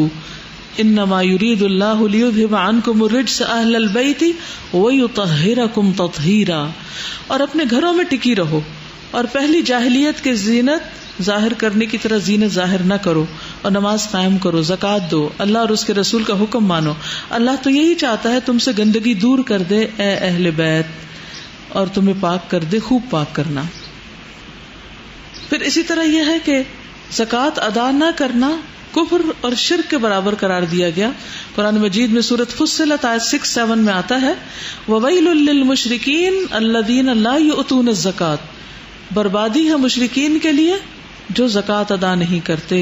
إِنَّمَا يُرِيدُ اللَّهُ لِيُذْهِبَ عَنْكُمُ الرِّجْسَ أَهْلَ الْبَيْتِ وَيُطَهِّرَكُمْ تَطْهِيرًا. اور اپنے گھروں میں ٹکی رہو اور پہلی جاہلیت کے زینت ظاہر کرنے کی طرح زینت ظاہر نہ کرو، اور نماز قائم کرو، زکوٰۃ دو، اللہ اور اس کے رسول کا حکم مانو. اللہ تو یہی چاہتا ہے تم سے گندگی دور کر دے اے اہل بیت، اور تمہیں پاک کر دے خوب پاک کرنا. پھر اسی طرح یہ ہے کہ زکوٰۃ ادا نہ کرنا کفر اور شرک کے برابر قرار دیا گیا. قرآن مجید میں سورۃ فصلت آیت 6-7 میں آتا ہے وَوَيْلٌ لِّلْمُشْرِكِينَ الَّذِينَ لَا يُؤْتُونَ الزَّكَاةَ. بربادی ہے مشرکین کے لیے جو زکوٰۃ ادا نہیں کرتے.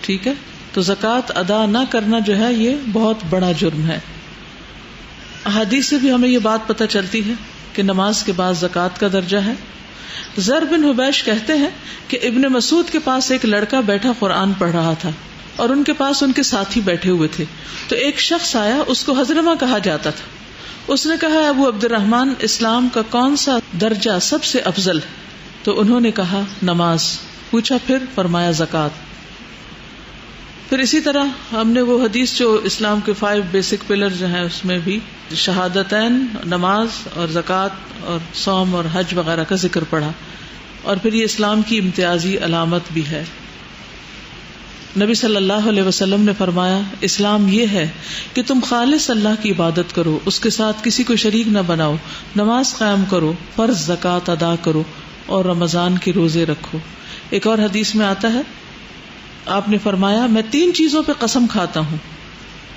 ٹھیک ہے، تو زکوٰۃ ادا نہ کرنا جو ہے یہ بہت بڑا جرم ہے. احادیث سے بھی ہمیں یہ بات پتہ چلتی ہے کہ نماز کے بعد زکوٰۃ کا درجہ ہے. زر بن حبیش کہتے ہیں کہ ابن مسعود کے پاس ایک لڑکا بیٹھا قرآن پڑھ رہا تھا اور ان کے پاس ان کے ساتھی بیٹھے ہوئے تھے. تو ایک شخص آیا، اس کو حضرمہ کہا جاتا تھا. اس نے کہا ابو عبد الرحمن، اسلام کا کون سا درجہ سب سے افضل ہے؟ تو انہوں نے کہا نماز. پوچھا پھر؟ فرمایا زکوٰۃ. پھر اسی طرح ہم نے وہ حدیث جو اسلام کے 5 بیسک پلر جو ہیں اس میں بھی شہادتین، نماز اور زکوٰۃ اور صوم اور حج وغیرہ کا ذکر پڑھا. اور پھر یہ اسلام کی امتیازی علامت بھی ہے. نبی صلی اللہ علیہ وسلم نے فرمایا اسلام یہ ہے کہ تم خالص اللہ کی عبادت کرو، اس کے ساتھ کسی کو شریک نہ بناؤ، نماز قائم کرو، فرض زکوٰۃ ادا کرو اور رمضان کے روزے رکھو. ایک اور حدیث میں آتا ہے آپ نے فرمایا میں 3 چیزوں پہ قسم کھاتا ہوں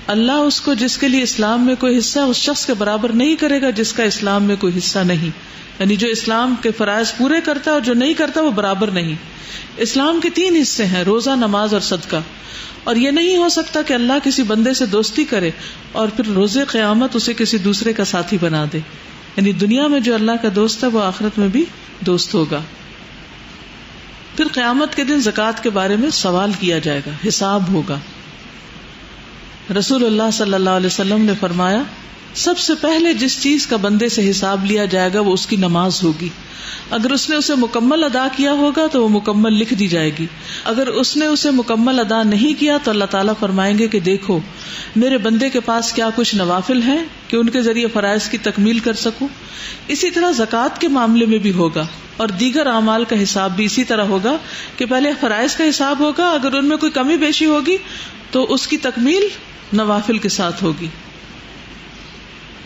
اللہ اس کو جس کے لیے اسلام میں کوئی حصہ اس شخص کے برابر نہیں کرے گا جس کا اسلام میں کوئی حصہ نہیں. یعنی جو اسلام کے فرائض پورے کرتا ہے اور جو نہیں کرتا وہ برابر نہیں. اسلام کے 3 حصے ہیں: روزہ، نماز اور صدقہ. اور یہ نہیں ہو سکتا کہ اللہ کسی بندے سے دوستی کرے اور پھر روز قیامت اسے کسی دوسرے کا ساتھی بنا دے. یعنی دنیا میں جو اللہ کا دوست ہے وہ آخرت میں بھی دوست ہوگا. پھر قیامت کے دن زکوٰۃ کے بارے میں سوال کیا جائے گا، حساب ہوگا. رسول اللہ صلی اللہ علیہ وسلم نے فرمایا سب سے پہلے جس چیز کا بندے سے حساب لیا جائے گا وہ اس کی نماز ہوگی. اگر اس نے اسے مکمل ادا کیا ہوگا تو وہ مکمل لکھ دی جائے گی. اگر اس نے اسے مکمل ادا نہیں کیا تو اللہ تعالیٰ فرمائیں گے کہ دیکھو میرے بندے کے پاس کیا کچھ نوافل ہیں کہ ان کے ذریعے فرائض کی تکمیل کر سکوں. اسی طرح زکوٰۃ کے معاملے میں بھی ہوگا اور دیگر اعمال کا حساب بھی اسی طرح ہوگا کہ پہلے فرائض کا حساب ہوگا، اگر ان میں کوئی کمی بیشی ہوگی تو اس کی تکمیل نوافل کے ساتھ ہوگی.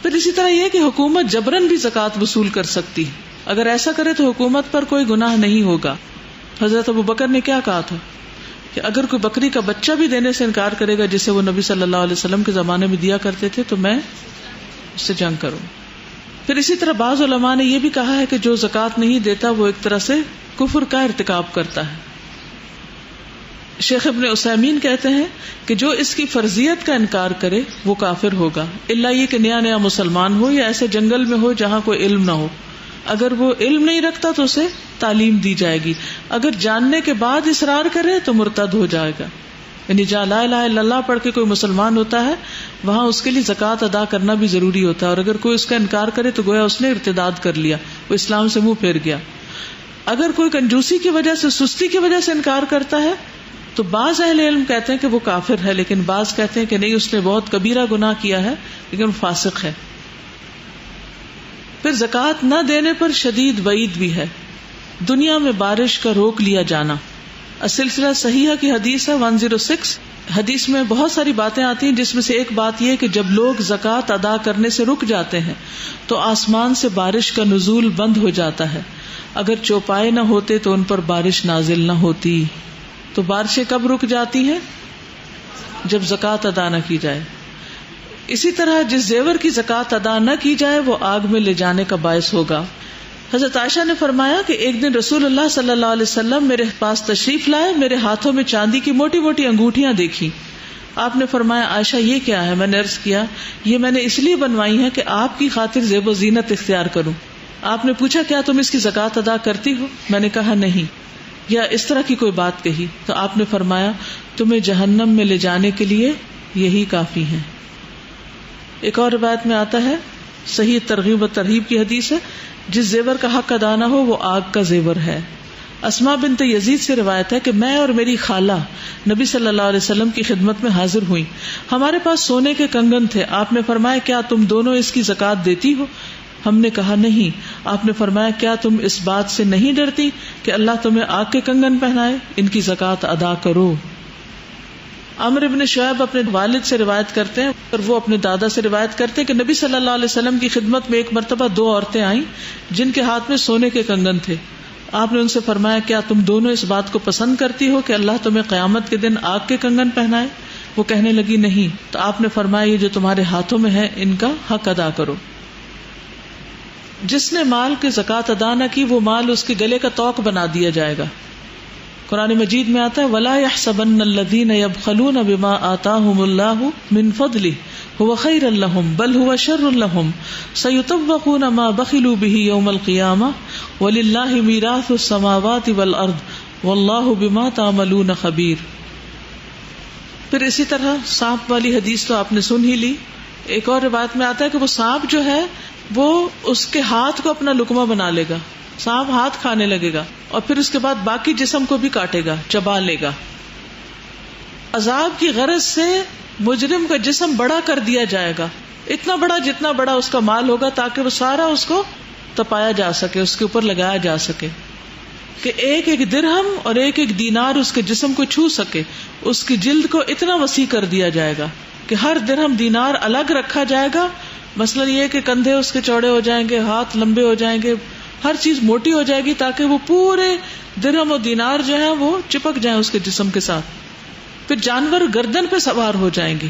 پھر اسی طرح یہ کہ حکومت جبرن بھی زکوٰۃ وصول کر سکتی، اگر ایسا کرے تو حکومت پر کوئی گناہ نہیں ہوگا. حضرت ابوبکر نے کیا کہا تھا کہ اگر کوئی بکری کا بچہ بھی دینے سے انکار کرے گا جسے وہ نبی صلی اللہ علیہ وسلم کے زمانے میں دیا کرتے تھے تو میں اس سے جنگ کروں. پھر اسی طرح بعض علماء نے یہ بھی کہا ہے کہ جو زکوٰۃ نہیں دیتا وہ ایک طرح سے کفر کا ارتکاب کرتا ہے. شیخ ابن عثیمین کہتے ہیں کہ جو اس کی فرضیت کا انکار کرے وہ کافر ہوگا، الا یہ کہ نیا مسلمان ہو یا ایسے جنگل میں ہو جہاں کوئی علم نہ ہو. اگر وہ علم نہیں رکھتا تو اسے تعلیم دی جائے گی، اگر جاننے کے بعد اصرار کرے تو مرتد ہو جائے گا. یعنی جہاں لا الہ الا اللہ پڑھ کے کوئی مسلمان ہوتا ہے وہاں اس کے لیے زکوٰۃ ادا کرنا بھی ضروری ہوتا ہے، اور اگر کوئی اس کا انکار کرے تو گویا اس نے ارتداد کر لیا، وہ اسلام سے منہ پھیر گیا. اگر کوئی کنجوسی کی وجہ سے، سستی کی وجہ سے انکار کرتا ہے تو بعض اہل علم کہتے ہیں کہ وہ کافر ہے، لیکن بعض کہتے ہیں کہ نہیں، اس نے بہت کبیرہ گناہ کیا ہے لیکن فاسق ہے. پھر زکوٰۃ نہ دینے پر شدید وعید بھی ہے. دنیا میں بارش کا روک لیا جانا. السلسلہ صحیحہ کی حدیث ہے 106. حدیث میں بہت ساری باتیں آتی ہیں جس میں سے ایک بات یہ کہ جب لوگ زکوٰۃ ادا کرنے سے رک جاتے ہیں تو آسمان سے بارش کا نزول بند ہو جاتا ہے. اگر چوپائے نہ ہوتے تو ان پر بارش نازل نہ ہوتی. تو بارشیں کب رک جاتی ہیں؟ جب زکوٰۃ ادا نہ کی جائے. اسی طرح جس زیور کی زکوٰۃ ادا نہ کی جائے وہ آگ میں لے جانے کا باعث ہوگا. حضرت عائشہ نے فرمایا کہ ایک دن رسول اللہ صلی اللہ علیہ وسلم میرے پاس تشریف لائے، میرے ہاتھوں میں چاندی کی موٹی موٹی انگوٹھیاں دیکھی. آپ نے فرمایا عائشہ یہ کیا ہے؟ میں نے عرض کیا یہ میں نے اس لیے بنوائی ہے کہ آپ کی خاطر زیب و زینت اختیار کروں. آپ نے پوچھا کیا تم اس کی زکوٰۃ ادا کرتی ہو؟ میں نے کہا نہیں، یا اس طرح کی کوئی بات کہی تو آپ نے فرمایا تمہیں جہنم میں لے جانے کے لیے یہی کافی ہے. ایک اور روایت میں آتا ہے، صحیح ترغیب و ترہیب کی حدیث ہے، جس زیور کا حق ادا نہ ہو وہ آگ کا زیور ہے. اسماء بنت یزید سے روایت ہے کہ میں اور میری خالہ نبی صلی اللہ علیہ وسلم کی خدمت میں حاضر ہوئی. ہمارے پاس سونے کے کنگن تھے. آپ نے فرمایا کیا تم دونوں اس کی زکوٰۃ دیتی ہو؟ ہم نے کہا نہیں. آپ نے فرمایا کیا تم اس بات سے نہیں ڈرتی کہ اللہ تمہیں آگ کے کنگن پہنائے؟ ان کی زکوٰۃ ادا کرو. عمرو ابن شعیب اپنے والد سے روایت کرتے ہیں اور وہ اپنے دادا سے روایت کرتے ہیں کہ نبی صلی اللہ علیہ وسلم کی خدمت میں ایک مرتبہ 2 عورتیں آئیں جن کے ہاتھ میں سونے کے کنگن تھے. آپ نے ان سے فرمایا کیا تم دونوں اس بات کو پسند کرتی ہو کہ اللہ تمہیں قیامت کے دن آگ کے کنگن پہنائے؟ وہ کہنے لگی نہیں. تو آپ نے فرمایا یہ جو تمہارے ہاتھوں میں ہے ان کا حق ادا کرو. جس نے مال کی زکوٰۃ ادا نہ کی وہ مال اس کے گلے کا توق بنا دیا جائے گا. قرآن مجید میں آتا ہے وَلَا يَحْسَبَنَّ الَّذِينَ يَبْخَلُونَ بِمَا آتَاهُمُ اللَّهُ مِنْ فَضْلِهِ هُوَ خَيْرًا لَهُمْ بَلْ هُوَ شَرٌّ لَهُمْ سَيُطَوَّقُونَ مَا بَخِلُوا بِهِ يَوْمَ الْقِيَامَةِ وَلِلَّهِ مِيرَاثُ السَّمَاوَاتِ وَالْأَرْضِ وَاللَّهُ بِمَا تَعْمَلُونَ خَبِيرٌ. پھر اسی طرح سانپ والی حدیث تو آپ نے سن ہی لی. ایک اور روایت میں آتا ہے کہ وہ سانپ جو ہے وہ اس کے ہاتھ کو اپنا لقمہ بنا لے گا. سانپ ہاتھ کھانے لگے گا اور پھر اس کے بعد باقی جسم کو بھی کاٹے گا، چبا لے گا. عذاب کی غرض سے مجرم کا جسم بڑا کر دیا جائے گا، اتنا بڑا جتنا بڑا اس کا مال ہوگا، تاکہ وہ سارا اس کو تپایا جا سکے، اس کے اوپر لگایا جا سکے کہ ایک ایک درہم اور ایک ایک دینار اس کے جسم کو چھو سکے. اس کی جلد کو اتنا وسیع کر دیا جائے گا کہ ہر درہم دینار الگ رکھا جائے گا. مثلا یہ کہ کندھے اس کے چوڑے ہو جائیں گے، ہاتھ لمبے ہو جائیں گے، ہر چیز موٹی ہو جائے گی تاکہ وہ پورے درہم و دینار جو ہیں وہ چپک جائیں اس کے جسم کے ساتھ. پھر جانور گردن پہ سوار ہو جائیں گے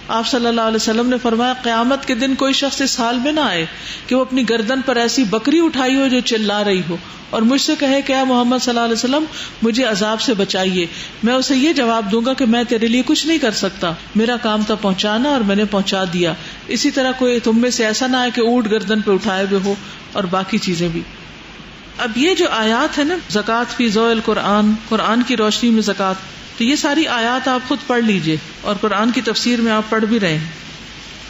آپ صلی اللہ علیہ وسلم نے فرمایا قیامت کے دن کوئی شخص اس حال میں نہ آئے کہ وہ اپنی گردن پر ایسی بکری اٹھائی ہو جو چلا رہی ہو اور مجھ سے کہے کہ اے محمد صلی اللہ علیہ وسلم مجھے عذاب سے بچائیے. میں اسے یہ جواب دوں گا کہ میں تیرے لیے کچھ نہیں کر سکتا, میرا کام تھا پہنچانا اور میں نے پہنچا دیا. اسی طرح کوئی تم میں سے ایسا نہ آئے کہ اونٹ گردن پہ اٹھائے ہوئے ہو اور باقی چیزیں بھی. اب یہ جو آیات ہے نا, زکوٰۃ فی ضوء القرآن, قرآن کی روشنی میں زکوٰۃ, تو یہ ساری آیات آپ خود پڑھ لیجئے اور قرآن کی تفسیر میں آپ پڑھ بھی رہے ہیں,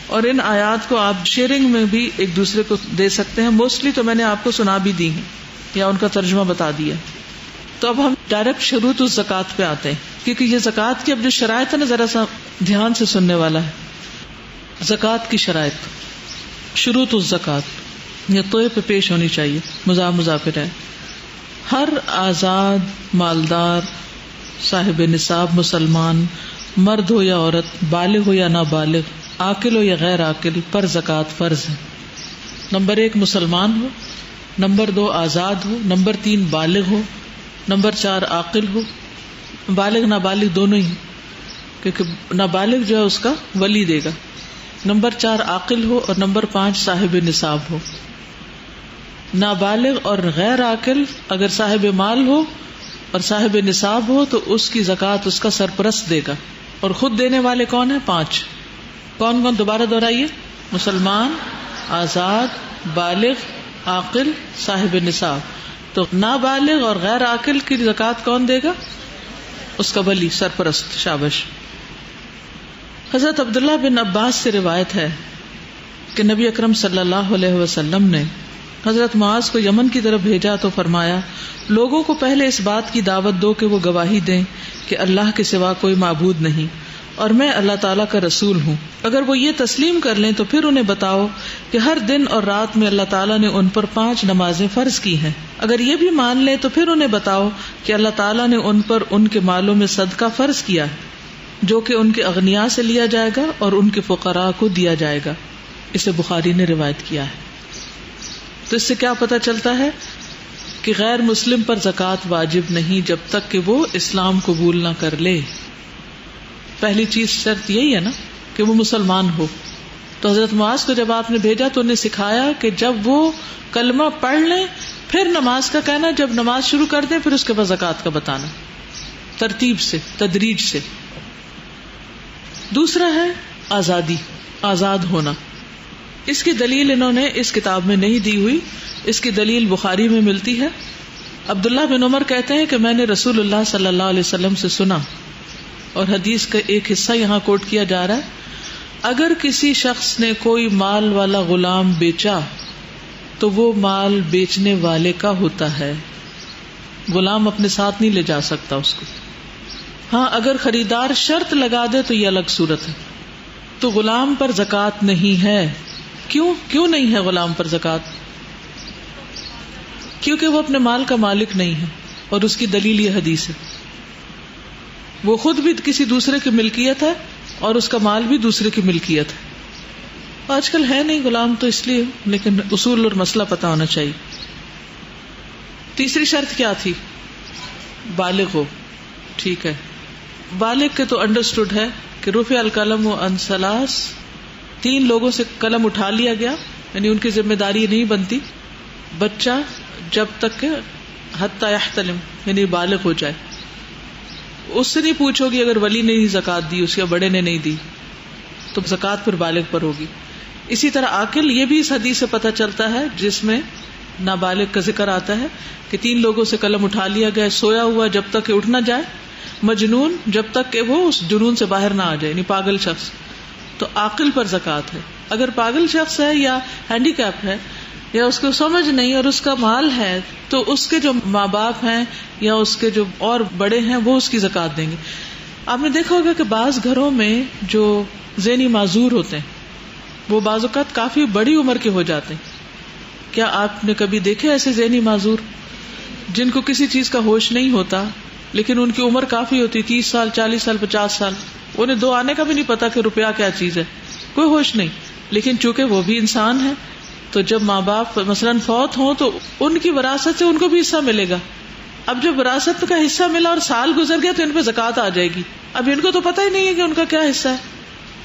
اور ان آیات کو آپ شیئرنگ میں بھی ایک دوسرے کو دے سکتے ہیں. موسٹلی تو میں نے آپ کو سنا بھی دی ہیں یا ان کا ترجمہ بتا دیا. تو اب ہم ڈائریکٹ شروط الزکوٰۃ پہ آتے ہیں, کیونکہ یہ زکوٰۃ کی اب جو شرائط ہے نا ذرا سا دھیان سے سننے والا ہے. زکوٰۃ کی شرائط, شروط الزکوٰۃ یہ توئے پہ پیش ہونی چاہیے, مضافر ہے. ہر آزاد مالدار صاحب نصاب مسلمان, مرد ہو یا عورت, بالغ ہو یا نابالغ, عاقل ہو یا غیر عاقل, پر زکوٰۃ فرض ہے. نمبر 1 مسلمان ہو, نمبر 2 آزاد ہو, نمبر 3 بالغ ہو, نمبر 4 عاقل ہو. بالغ نابالغ دونوں ہی, کیونکہ نابالغ جو ہے اس کا ولی دے گا. نمبر 4 عاقل ہو اور نمبر 5 صاحب نصاب ہو. نابالغ اور غیر عاقل اگر صاحب مال ہو اور صاحب نصاب ہو تو اس کی زکوٰۃ اس کا سرپرست دے گا. اور خود دینے والے کون ہیں؟ 5. کون کون؟ دوبارہ دہرائیے. مسلمان, آزاد, بالغ, عاقل, صاحب نصاب. تو نابالغ اور غیر عاقل کی زکوٰۃ کون دے گا؟ اس کا ولی, سرپرست. شابش. حضرت عبداللہ بن عباس سے روایت ہے کہ نبی اکرم صلی اللہ علیہ وسلم نے حضرت معاذ کو یمن کی طرف بھیجا تو فرمایا لوگوں کو پہلے اس بات کی دعوت دو کہ وہ گواہی دیں کہ اللہ کے سوا کوئی معبود نہیں اور میں اللہ تعالیٰ کا رسول ہوں. اگر وہ یہ تسلیم کر لیں تو پھر انہیں بتاؤ کہ ہر دن اور رات میں اللہ تعالیٰ نے ان پر 5 نمازیں فرض کی ہیں. اگر یہ بھی مان لیں تو پھر انہیں بتاؤ کہ اللہ تعالیٰ نے ان پر ان کے مالوں میں صدقہ فرض کیا ہے جو کہ ان کے اغنیاء سے لیا جائے گا اور ان کے فقراء کو دیا جائے گا. اسے بخاری نے روایت کیا ہے. تو اس سے کیا پتہ چلتا ہے کہ غیر مسلم پر زکوٰۃ واجب نہیں جب تک کہ وہ اسلام قبول نہ کر لے. پہلی چیز شرط یہی ہے نا کہ وہ مسلمان ہو. تو حضرت معاذ کو جب آپ نے بھیجا تو انہیں سکھایا کہ جب وہ کلمہ پڑھ لیں پھر نماز کا کہنا, جب نماز شروع کر دیں پھر اس کے بعد زکوٰۃ کا بتانا, ترتیب سے, تدریج سے. دوسرا ہے آزادی, آزاد ہونا. اس کی دلیل انہوں نے اس کتاب میں نہیں دی ہوئی, اس کی دلیل بخاری میں ملتی ہے. عبداللہ بن عمر کہتے ہیں کہ میں نے رسول اللہ صلی اللہ علیہ وسلم سے سنا, اور حدیث کا ایک حصہ یہاں کوٹ کیا جا رہا ہے, اگر کسی شخص نے کوئی مال والا غلام بیچا تو وہ مال بیچنے والے کا ہوتا ہے, غلام اپنے ساتھ نہیں لے جا سکتا اس کو. ہاں اگر خریدار شرط لگا دے تو یہ الگ صورت ہے. تو غلام پر زکوٰۃ نہیں ہے. کیوں نہیں ہے غلام پر زکوٰۃ؟ کیونکہ وہ اپنے مال کا مالک نہیں ہے, اور اس کی دلیل یہ حدیث ہے. وہ خود بھی کسی دوسرے کی ملکیت ہے اور اس کا مال بھی دوسرے کی ملکیت ہے. آج کل ہے نہیں غلام تو اس لیے, لیکن اصول اور مسئلہ پتہ ہونا چاہیے. تیسری شرط کیا تھی؟ بالغ ہو. ٹھیک ہے, بالغ کے تو انڈرسٹوڈ ہے کہ رفع القلم عن ثلاث, 3 لوگوں سے قلم اٹھا لیا گیا, یعنی ان کی ذمہ داری نہیں بنتی. بچہ جب تک کہ حتی یحتلم, یعنی بالغ ہو جائے. اس سے نہیں پوچھو گی اگر ولی نے زکوٰۃ دی, اس کے بڑے نے نہیں دی, تو زکوٰۃ پھر بالغ پر ہوگی. اسی طرح عاقل, یہ بھی اس حدیث سے پتہ چلتا ہے جس میں نابالغ کا ذکر آتا ہے کہ 3 لوگوں سے قلم اٹھا لیا گیا, سویا ہوا جب تک کہ اٹھ نہ جائے, مجنون جب تک کہ وہ اس جنون سے باہر نہ آ جائے, یعنی پاگل شخص. تو عاقل پر زکوٰۃ ہے. اگر پاگل شخص ہے یا ہینڈی کیپ ہے یا اس کو سمجھ نہیں اور اس کا مال ہے تو اس کے جو ماں باپ ہیں یا اس کے جو اور بڑے ہیں وہ اس کی زکوٰۃ دیں گے. آپ نے دیکھا ہوگا کہ بعض گھروں میں جو ذہنی معذور ہوتے ہیں وہ بعض اوقات کافی بڑی عمر کے ہو جاتے ہیں. کیا آپ نے کبھی دیکھے ایسے ذہنی معذور جن کو کسی چیز کا ہوش نہیں ہوتا لیکن ان کی عمر کافی ہوتی, 30 سال 40 سال 50 سال, انہیں 2 آنے کا بھی نہیں پتا کہ روپیہ کیا چیز ہے, کوئی ہوش نہیں, لیکن چونکہ وہ بھی انسان ہے تو جب ماں باپ مثلاً فوت ہوں تو ان کی وراثت سے ان کو بھی حصہ ملے گا. اب جب وراثت کا حصہ ملا اور سال گزر گیا تو ان پہ زکوٰۃ آ جائے گی. اب ان کو تو پتہ ہی نہیں ہے کہ ان کا کیا حصہ ہے,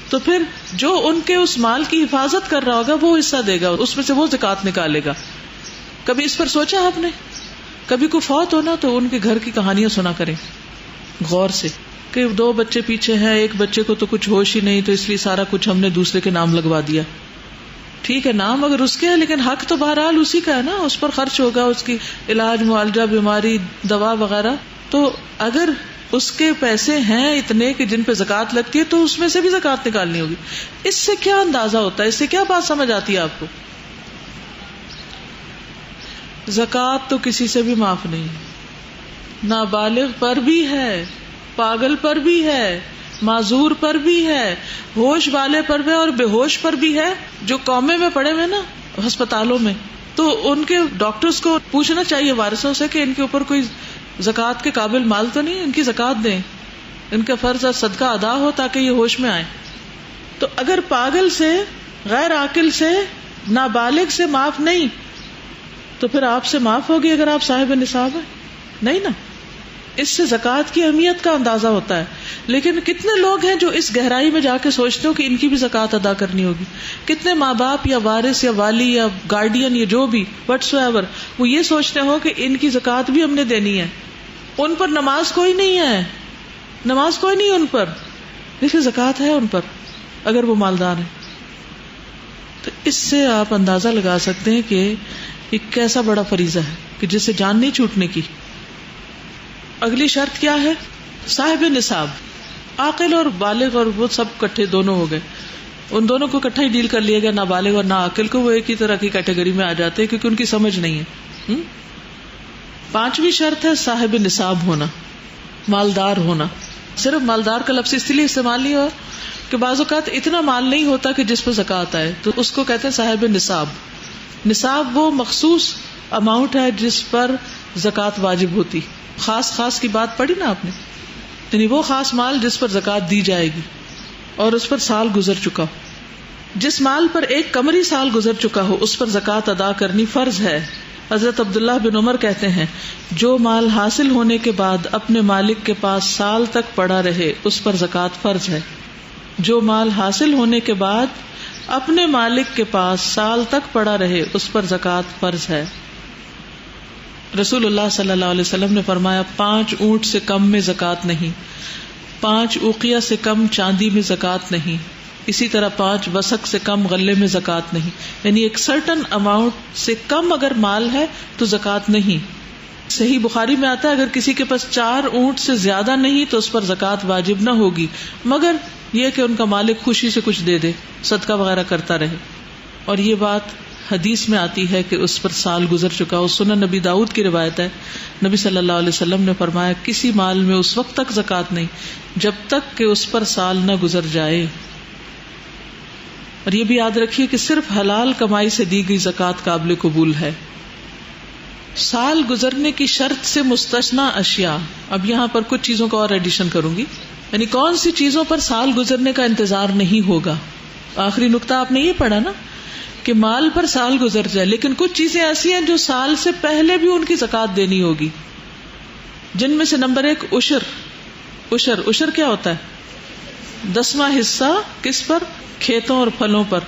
تو پھر جو ان کے اس مال کی حفاظت کر رہا ہوگا وہ حصہ دے گا، اس میں سے وہ زکات نکالے گا. کبھی اس پر سوچا آپ نے؟ کبھی کوئی فوت ہونا تو ان کے گھر کی کہانیاں سنا کریں غور سے کہ 2 بچے پیچھے ہیں، ایک بچے کو تو کچھ ہوش ہی نہیں، تو اس لیے سارا کچھ ہم نے دوسرے کے نام لگوا دیا. ٹھیک ہے نام اگر اس کے ہے لیکن حق تو بہرحال اسی کا ہے نا، اس پر خرچ ہوگا، اس کی علاج معالجہ، بیماری، دوا وغیرہ. تو اگر اس کے پیسے ہیں اتنے کہ جن پہ زکات لگتی ہے تو اس میں سے بھی زکات نکالنی ہوگی. اس سے کیا اندازہ ہوتا ہے، اس سے کیا بات سمجھ آتی ہے آپ کو؟ زکات تو کسی سے بھی معاف نہیں، نابالغ پر بھی ہے، پاگل پر بھی ہے، معذور پر بھی ہے، ہوش والے پر بھی ہے اور بے ہوش پر بھی ہے. جو قومے میں پڑے ہوئے نا ہسپتالوں میں، تو ان کے ڈاکٹرز کو پوچھنا چاہیے وارثوں سے کہ ان کے اوپر کوئی زکات کے قابل مال تو نہیں، ان کی زکات دیں، ان کا فرض صدقہ ادا ہو تاکہ یہ ہوش میں آئے. تو اگر پاگل سے، غیر عاقل سے، نابالغ سے معاف نہیں تو پھر آپ سے معاف ہوگی اگر آپ صاحب نصاب ہیں؟ نہیں نا. اس سے زکات کی اہمیت کا اندازہ ہوتا ہے. لیکن کتنے لوگ ہیں جو اس گہرائی میں جا کے سوچتے ہو کہ ان کی بھی زکات ادا کرنی ہوگی. کتنے ماں باپ یا وارث یا والی یا گارڈین یا جو بھی وٹس ایور، وہ یہ سوچتے ہو کہ ان کی زکات بھی ہم نے دینی ہے. ان پر نماز کوئی نہیں ہے، نماز کوئی نہیں ان پر، لیکن زکات ہے ان پر اگر وہ مالدار ہیں. تو اس سے آپ اندازہ لگا سکتے ہیں کہ یہ کیسا بڑا فریضہ ہے کہ جس سے جان نہیں چھوٹنے کی. اگلی شرط کیا ہے؟ صاحب نصاب، عاقل اور بالغ، اور وہ سب کٹھے دونوں ہو گئے. ان دونوں کو اکٹھا ہی ڈیل کر لیا گیا، نابالغ اور ناعاقل کو وہ ایک ہی طرح کی کیٹیگری میں آ جاتے ہیں کیونکہ ان کی سمجھ نہیں ہے. 5ویں شرط ہے صاحب نصاب ہونا، مالدار ہونا. صرف مالدار کا لفظ اس لیے استعمال نہیں ہوا کہ بعض اوقات اتنا مال نہیں ہوتا کہ جس پر زکات آئے، تو اس کو کہتے ہیں صاحب نصاب. نصاب وہ مخصوص اماؤنٹ ہے جس پر زکات واجب ہوتی. خاص کی بات پڑھی نا آپ نے، یعنی وہ خاص مال جس پر زکات دی جائے گی اور اس پر سال گزر چکا ہو. جس مال پر ایک قمری سال گزر چکا ہو اس پر زکات ادا کرنی فرض ہے. حضرت عبداللہ بن عمر کہتے ہیں جو مال حاصل ہونے کے بعد اپنے مالک کے پاس سال تک پڑا رہے اس پر زکات فرض ہے. جو مال حاصل ہونے کے بعد اپنے مالک کے پاس سال تک پڑا رہے اس پر زکات فرض ہے. رسول اللہ صلی اللہ علیہ وسلم نے فرمایا 5 اونٹ سے کم میں زکات نہیں، 5 اوقیہ سے کم چاندی میں زکات نہیں، اسی طرح 5 وسق سے کم غلے میں زکات نہیں. یعنی ایک سرٹن اماؤنٹ سے کم اگر مال ہے تو زکات نہیں. صحیح بخاری میں آتا ہے اگر کسی کے پاس 4 اونٹ سے زیادہ نہیں تو اس پر زکات واجب نہ ہوگی، مگر یہ کہ ان کا مالک خوشی سے کچھ دے دے، صدقہ وغیرہ کرتا رہے. اور یہ بات حدیث میں آتی ہے کہ اس پر سال گزر چکا ہو. سنن نبی داؤد کی روایت ہے، نبی صلی اللہ علیہ وسلم نے فرمایا کسی مال میں اس وقت تک زکات نہیں جب تک کہ اس پر سال نہ گزر جائے. اور یہ بھی یاد رکھیے کہ صرف حلال کمائی سے دی گئی زکات قابل قبول ہے. سال گزرنے کی شرط سے مستثنا اشیاء. اب یہاں پر کچھ چیزوں کا اور ایڈیشن کروں گی، یعنی کون سی چیزوں پر سال گزرنے کا انتظار نہیں ہوگا. آخری نقطہ آپ نے یہ پڑھا نا کہ مال پر سال گزر جائے، لیکن کچھ چیزیں ایسی ہیں جو سال سے پہلے بھی ان کی زکات دینی ہوگی، جن میں سے نمبر 1 عشر کیا ہوتا ہے؟ 10واں حصہ کس پر؟ کھیتوں اور پھلوں پر.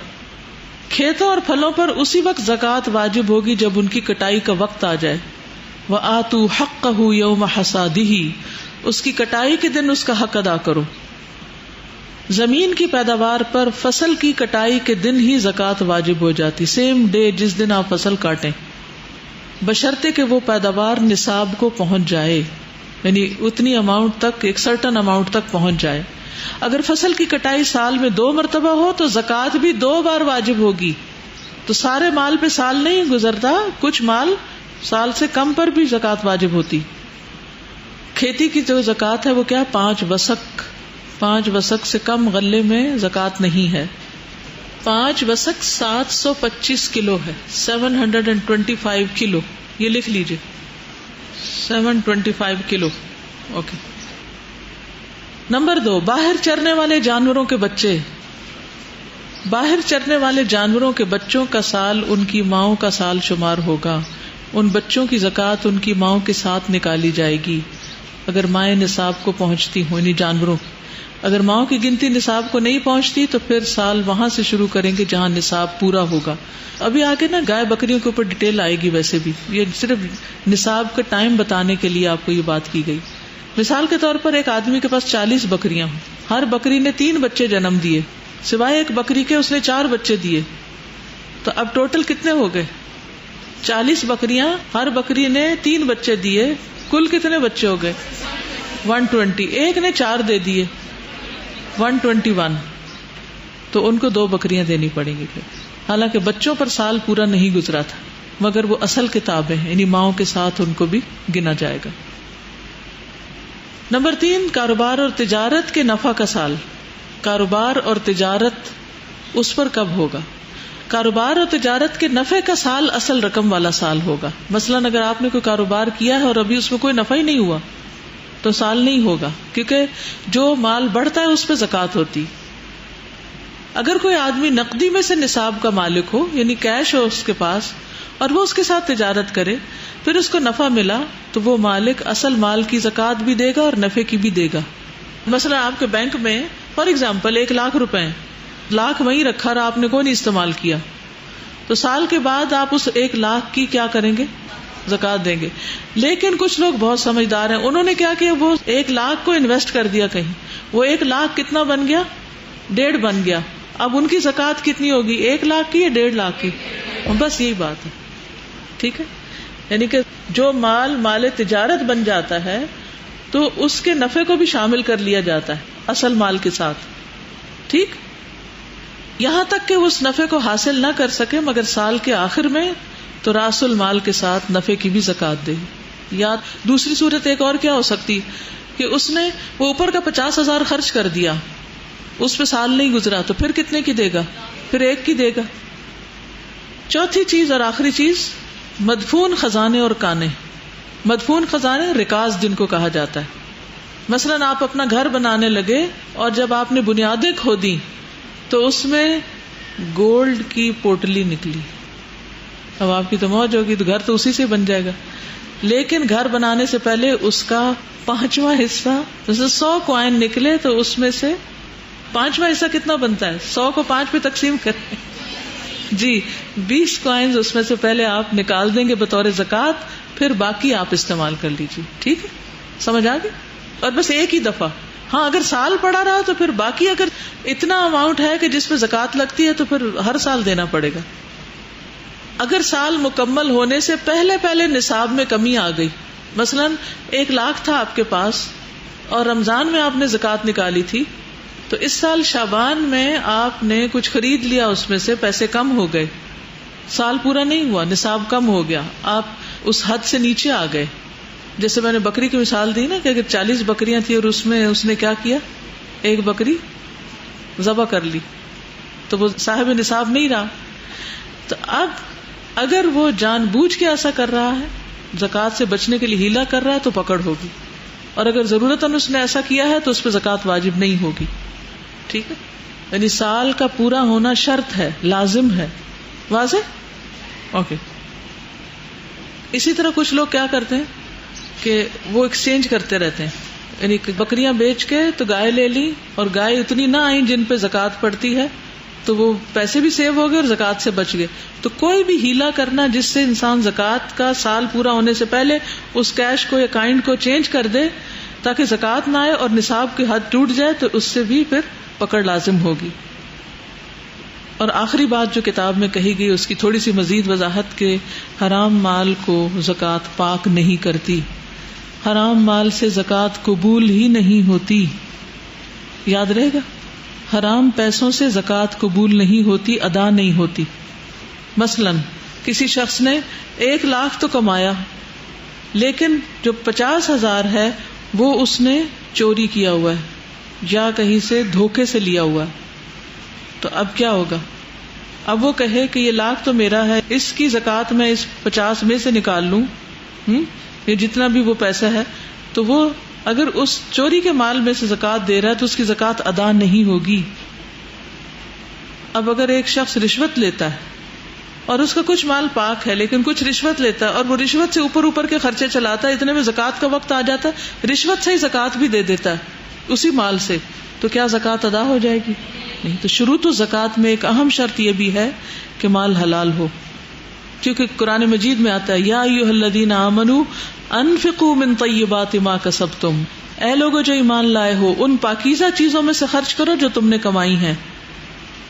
کھیتوں اور پھلوں پر اسی وقت زکات واجب ہوگی جب ان کی کٹائی کا وقت آ جائے. وَآتُوا حَقَّهُ يَوْمَ حَصَادِهِ، اس کی کٹائی کے دن اس کا حق ادا کرو. زمین کی پیداوار پر فصل کی کٹائی کے دن ہی زکات واجب ہو جاتی، سیم ڈے جس دن آپ فصل کاٹیں، بشرطے کہ وہ پیداوار نصاب کو پہنچ جائے، یعنی اتنی اماؤنٹ تک، ایک سرٹن اماؤنٹ تک پہنچ جائے. اگر فصل کی کٹائی سال میں 2 مرتبہ ہو تو زکات بھی 2 بار واجب ہوگی. تو سارے مال پہ سال نہیں گزرتا، کچھ مال سال سے کم پر بھی زکات واجب ہوتی. کھیتی کی جو زکات ہے وہ کیا؟ 5 وسق. 5 وسق سے کم غلے میں زکات نہیں ہے. 5 وسق 725 کلو ہے، 725 کلو. یہ لکھ لیجئے 725 کلو. اوکے. نمبر 2، باہر چرنے والے جانوروں کے بچے. باہر چرنے والے جانوروں کے بچوں کا سال ان کی ماؤں کا سال شمار ہوگا. ان بچوں کی زکات ان کی ماؤں کے ساتھ نکالی جائے گی اگر مائیں نصاب کو پہنچتی ہوں، یعنی جانوروں. اگر ماؤں کی گنتی نصاب کو نہیں پہنچتی تو پھر سال وہاں سے شروع کریں گے جہاں نصاب پورا ہوگا. ابھی آگے نا گائے بکریوں کے اوپر ڈیٹیل آئے گی. ویسے بھی یہ صرف نصاب کا ٹائم بتانے کے لیے آپ کو یہ بات کی گئی. مثال کے طور پر ایک آدمی کے پاس 40 بکریاں ہوں, ہر بکری نے 3 بچے جنم دیے, سوائے ایک بکری کے اس نے 4 بچے دیے, تو اب ٹوٹل کتنے ہو گئے؟ 40 بکریاں, ہر بکری نے 3 بچے دیے, کل کتنے بچے ہو گئے؟ 120. ایک نے 4 دے دیے, 121. تو ان کو 2 بکریاں دینی پڑیں گی پھر. حالانکہ بچوں پر سال پورا نہیں گزرا تھا, مگر وہ اصل کتابیں ہیں, یعنی ماؤں کے ساتھ ان کو بھی گنا جائے گا. نمبر 3, کاروبار اور تجارت کے نفع کا سال. کاروبار اور تجارت اس پر کب ہوگا؟ کاروبار اور تجارت کے نفع کا سال اصل رقم والا سال ہوگا. مثلاً اگر آپ نے کوئی کاروبار کیا ہے اور ابھی اس میں کوئی نفع ہی نہیں ہوا تو سال نہیں ہوگا, کیونکہ جو مال بڑھتا ہے اس پہ زکوٰۃ ہوتی. اگر کوئی آدمی نقدی میں سے نصاب کا مالک ہو, یعنی کیش ہو اس کے پاس, اور وہ اس کے ساتھ تجارت کرے, پھر اس کو نفع ملا تو وہ مالک اصل مال کی زکوٰۃ بھی دے گا اور نفع کی بھی دے گا. مثلا آپ کے بینک میں فار ایگزامپل 1 لاکھ روپے, لاکھ وہیں رکھا اور آپ نے کوئی نہیں استعمال کیا, تو سال کے بعد آپ اس 1 لاکھ کی کیا کریں گے؟ زکوٰۃ دیں گے. لیکن کچھ لوگ بہت سمجھدار ہیں, انہوں نے کیا کیا, وہ 1 لاکھ کو انویسٹ کر دیا کہیں, وہ 1 لاکھ کتنا بن گیا؟ 1.5 بن گیا. اب ان کی زکوٰۃ کتنی ہوگی, 1 لاکھ کی یا 1.5 لاکھ کی؟ بس یہی بات ہے. ٹھیک ہے, یعنی کہ جو مال تجارت بن جاتا ہے تو اس کے نفع کو بھی شامل کر لیا جاتا ہے اصل مال کے ساتھ. ٹھیک, یہاں تک کہ اس نفع کو حاصل نہ کر سکے مگر سال کے آخر میں تو راس المال کے ساتھ نفع کی بھی زکوٰۃ دے. یا دوسری صورت ایک اور کیا ہو سکتی کہ اس نے وہ اوپر کا 50,000 خرچ کر دیا, اس پہ سال نہیں گزرا, تو پھر کتنے کی دے گا؟ پھر 1 کی دے گا. چوتھی چیز اور آخری چیز, مدفون خزانے اور کانے. مدفون خزانے رکاز جن کو کہا جاتا ہے. مثلاً آپ اپنا گھر بنانے لگے اور جب آپ نے بنیادیں کھودی تو اس میں گولڈ کی پوٹلی نکلی. اب آپ کی تو موج ہوگی, تو گھر تو اسی سے بن جائے گا. لیکن گھر بنانے سے پہلے اس کا 5واں حصہ, جیسے 100 کوائن نکلے تو اس میں سے 5واں حصہ کتنا بنتا ہے؟ 100 کو 5 پہ تقسیم کریں جی 20 کوائنز اس میں سے پہلے آپ نکال دیں گے بطور زکوٰۃ, پھر باقی آپ استعمال کر لیجیے. ٹھیک ہے, سمجھ آ گئی؟ اور بس ایک ہی دفعہ. ہاں اگر سال پڑا رہا تو پھر باقی اگر اتنا اماؤنٹ ہے کہ جس پہ زکوٰۃ لگتی ہے تو پھر ہر سال دینا پڑے گا. اگر سال مکمل ہونے سے پہلے نصاب میں کمی آ گئی, مثلاً 1 لاکھ تھا آپ کے پاس اور رمضان میں آپ نے زکوٰۃ نکالی تھی, تو اس سال شعبان میں آپ نے کچھ خرید لیا, اس میں سے پیسے کم ہو گئے, سال پورا نہیں ہوا, نصاب کم ہو گیا, آپ اس حد سے نیچے آ گئے. جیسے میں نے بکری کی مثال دی نا کہ اگر 40 بکریاں تھیں اور اس نے کیا کیا, 1 بکری ذبح کر لی, تو وہ صاحب نصاب نہیں رہا. تو اب اگر وہ جان بوجھ کے ایسا کر رہا ہے, زکوٰۃ سے بچنے کے لیے ہیلا کر رہا ہے, تو پکڑ ہوگی, اور اگر ضرورتاً اس نے ایسا کیا ہے تو اس پہ زکوٰۃ واجب نہیں ہوگی. ٹھیک ہے, یعنی سال کا پورا ہونا شرط ہے, لازم ہے. واضح؟ اوکے. اسی طرح کچھ لوگ کیا کرتے ہیں کہ وہ ایکسچینج کرتے رہتے ہیں, یعنی بکریاں بیچ کے تو گائے لے لی, اور گائے اتنی نہ آئی جن پہ زکوٰۃ پڑتی ہے, تو وہ پیسے بھی سیو ہو گئے اور زکوٰۃ سے بچ گئے. تو کوئی بھی ہیلا کرنا جس سے انسان زکوٰۃ کا سال پورا ہونے سے پہلے اس کیش کو یا کائنڈ کو چینج کر دے تاکہ زکوٰۃ نہ آئے اور نصاب کی حد ٹوٹ جائے, تو اس سے بھی پھر پکڑ لازم ہوگی. اور آخری بات جو کتاب میں کہی گئی اس کی تھوڑی سی مزید وضاحت کہ حرام مال کو زکوٰۃ پاک نہیں کرتی, حرام مال سے زکوٰۃ قبول ہی نہیں ہوتی. یاد رہے گا, حرام پیسوں سے زکوٰۃ قبول نہیں ہوتی, ادا نہیں ہوتی. مثلاً کسی شخص نے 1 لاکھ تو کمایا, لیکن جو 50,000 ہے وہ اس نے چوری کیا ہوا ہے یا کہیں سے دھوکے سے لیا ہوا ہے. تو اب کیا ہوگا؟ اب وہ کہے کہ یہ 1 لاکھ تو میرا ہے, اس کی زکوٰۃ میں اس 50 میں سے نکال لوں, یہ جتنا بھی وہ پیسہ ہے, تو وہ اگر اس چوری کے مال میں سے زکوٰۃ دے رہا ہے تو اس کی زکوٰۃ ادا نہیں ہوگی. اب اگر ایک شخص رشوت لیتا ہے اور اس کا کچھ مال پاک ہے لیکن کچھ رشوت لیتا ہے اور وہ رشوت سے اوپر کے خرچے چلاتا ہے, اتنے میں زکوٰۃ کا وقت آ جاتا ہے, رشوت سے ہی زکوٰۃ بھی دے دیتا ہے, اسی مال سے، تو کیا زکوٰۃ ادا ہو جائے گی؟ نہیں. تو شروع تو زکوٰۃ میں ایک اہم شرط یہ بھی ہے کہ مال حلال ہو، کیونکہ قرآن مجید میں آتا ہے یا ایھا الذین آمنوا انفقوا من طیبات ما کسبتم، اے لوگو جو ایمان لائے ہو ان پاکیزہ چیزوں میں سے خرچ کرو جو تم نے کمائی ہیں.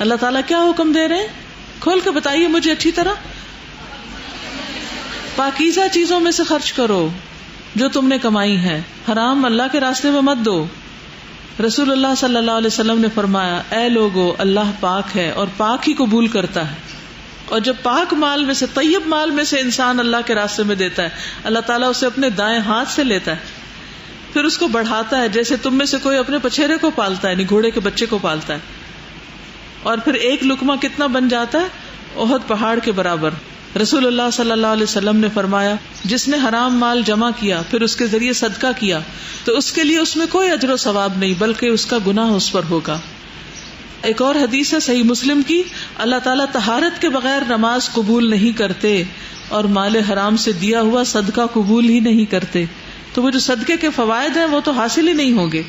اللہ تعالیٰ کیا حکم دے رہے ہیں؟ کھول کے بتائیے مجھے اچھی طرح. پاکیزہ چیزوں میں سے خرچ کرو جو تم نے کمائی ہے، حرام اللہ کے راستے میں مت دو. رسول اللہ صلی اللہ علیہ وسلم نے فرمایا اے لوگو اللہ پاک ہے اور پاک ہی قبول کرتا ہے. اور جب پاک مال میں سے، طیب مال میں سے انسان اللہ کے راستے میں دیتا ہے، اللہ تعالیٰ اسے اپنے دائیں ہاتھ سے لیتا ہے، پھر اس کو بڑھاتا ہے جیسے تم میں سے کوئی اپنے پچھیرے کو پالتا ہے، یعنی گھوڑے کے بچے کو پالتا ہے. اور پھر ایک لقمہ کتنا بن جاتا ہے؟ احد پہاڑ کے برابر. رسول اللہ صلی اللہ علیہ وسلم نے فرمایا جس نے حرام مال جمع کیا پھر اس کے ذریعے صدقہ کیا تو اس کے لیے اس میں کوئی اجر و ثواب نہیں بلکہ اس کا گناہ اس پر ہوگا. ایک اور حدیث ہے صحیح مسلم کی، اللہ تعالیٰ طہارت کے بغیر نماز قبول نہیں کرتے اور مال حرام سے دیا ہوا صدقہ قبول ہی نہیں کرتے. تو وہ جو صدقے کے فوائد ہیں وہ تو حاصل ہی نہیں ہوں گے.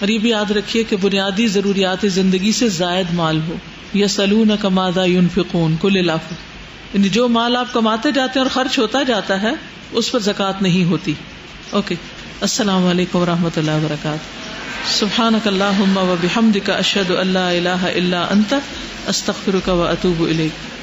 اور یہ بھی یاد رکھیے کہ بنیادی ضروریات زندگی سے زائد مال ہو. یسألونک ماذا ينفقون قل العفو، یعنی جو مال آپ کماتے جاتے ہیں اور خرچ ہوتا جاتا ہے اس پر زکوٰۃ نہیں ہوتی. اوکے، السلام علیکم ورحمۃ اللہ وبرکاتہ. سبحانک اللہم وبحمدک اشہد ان لا الہ الا انت استغفرک واتوب الیک.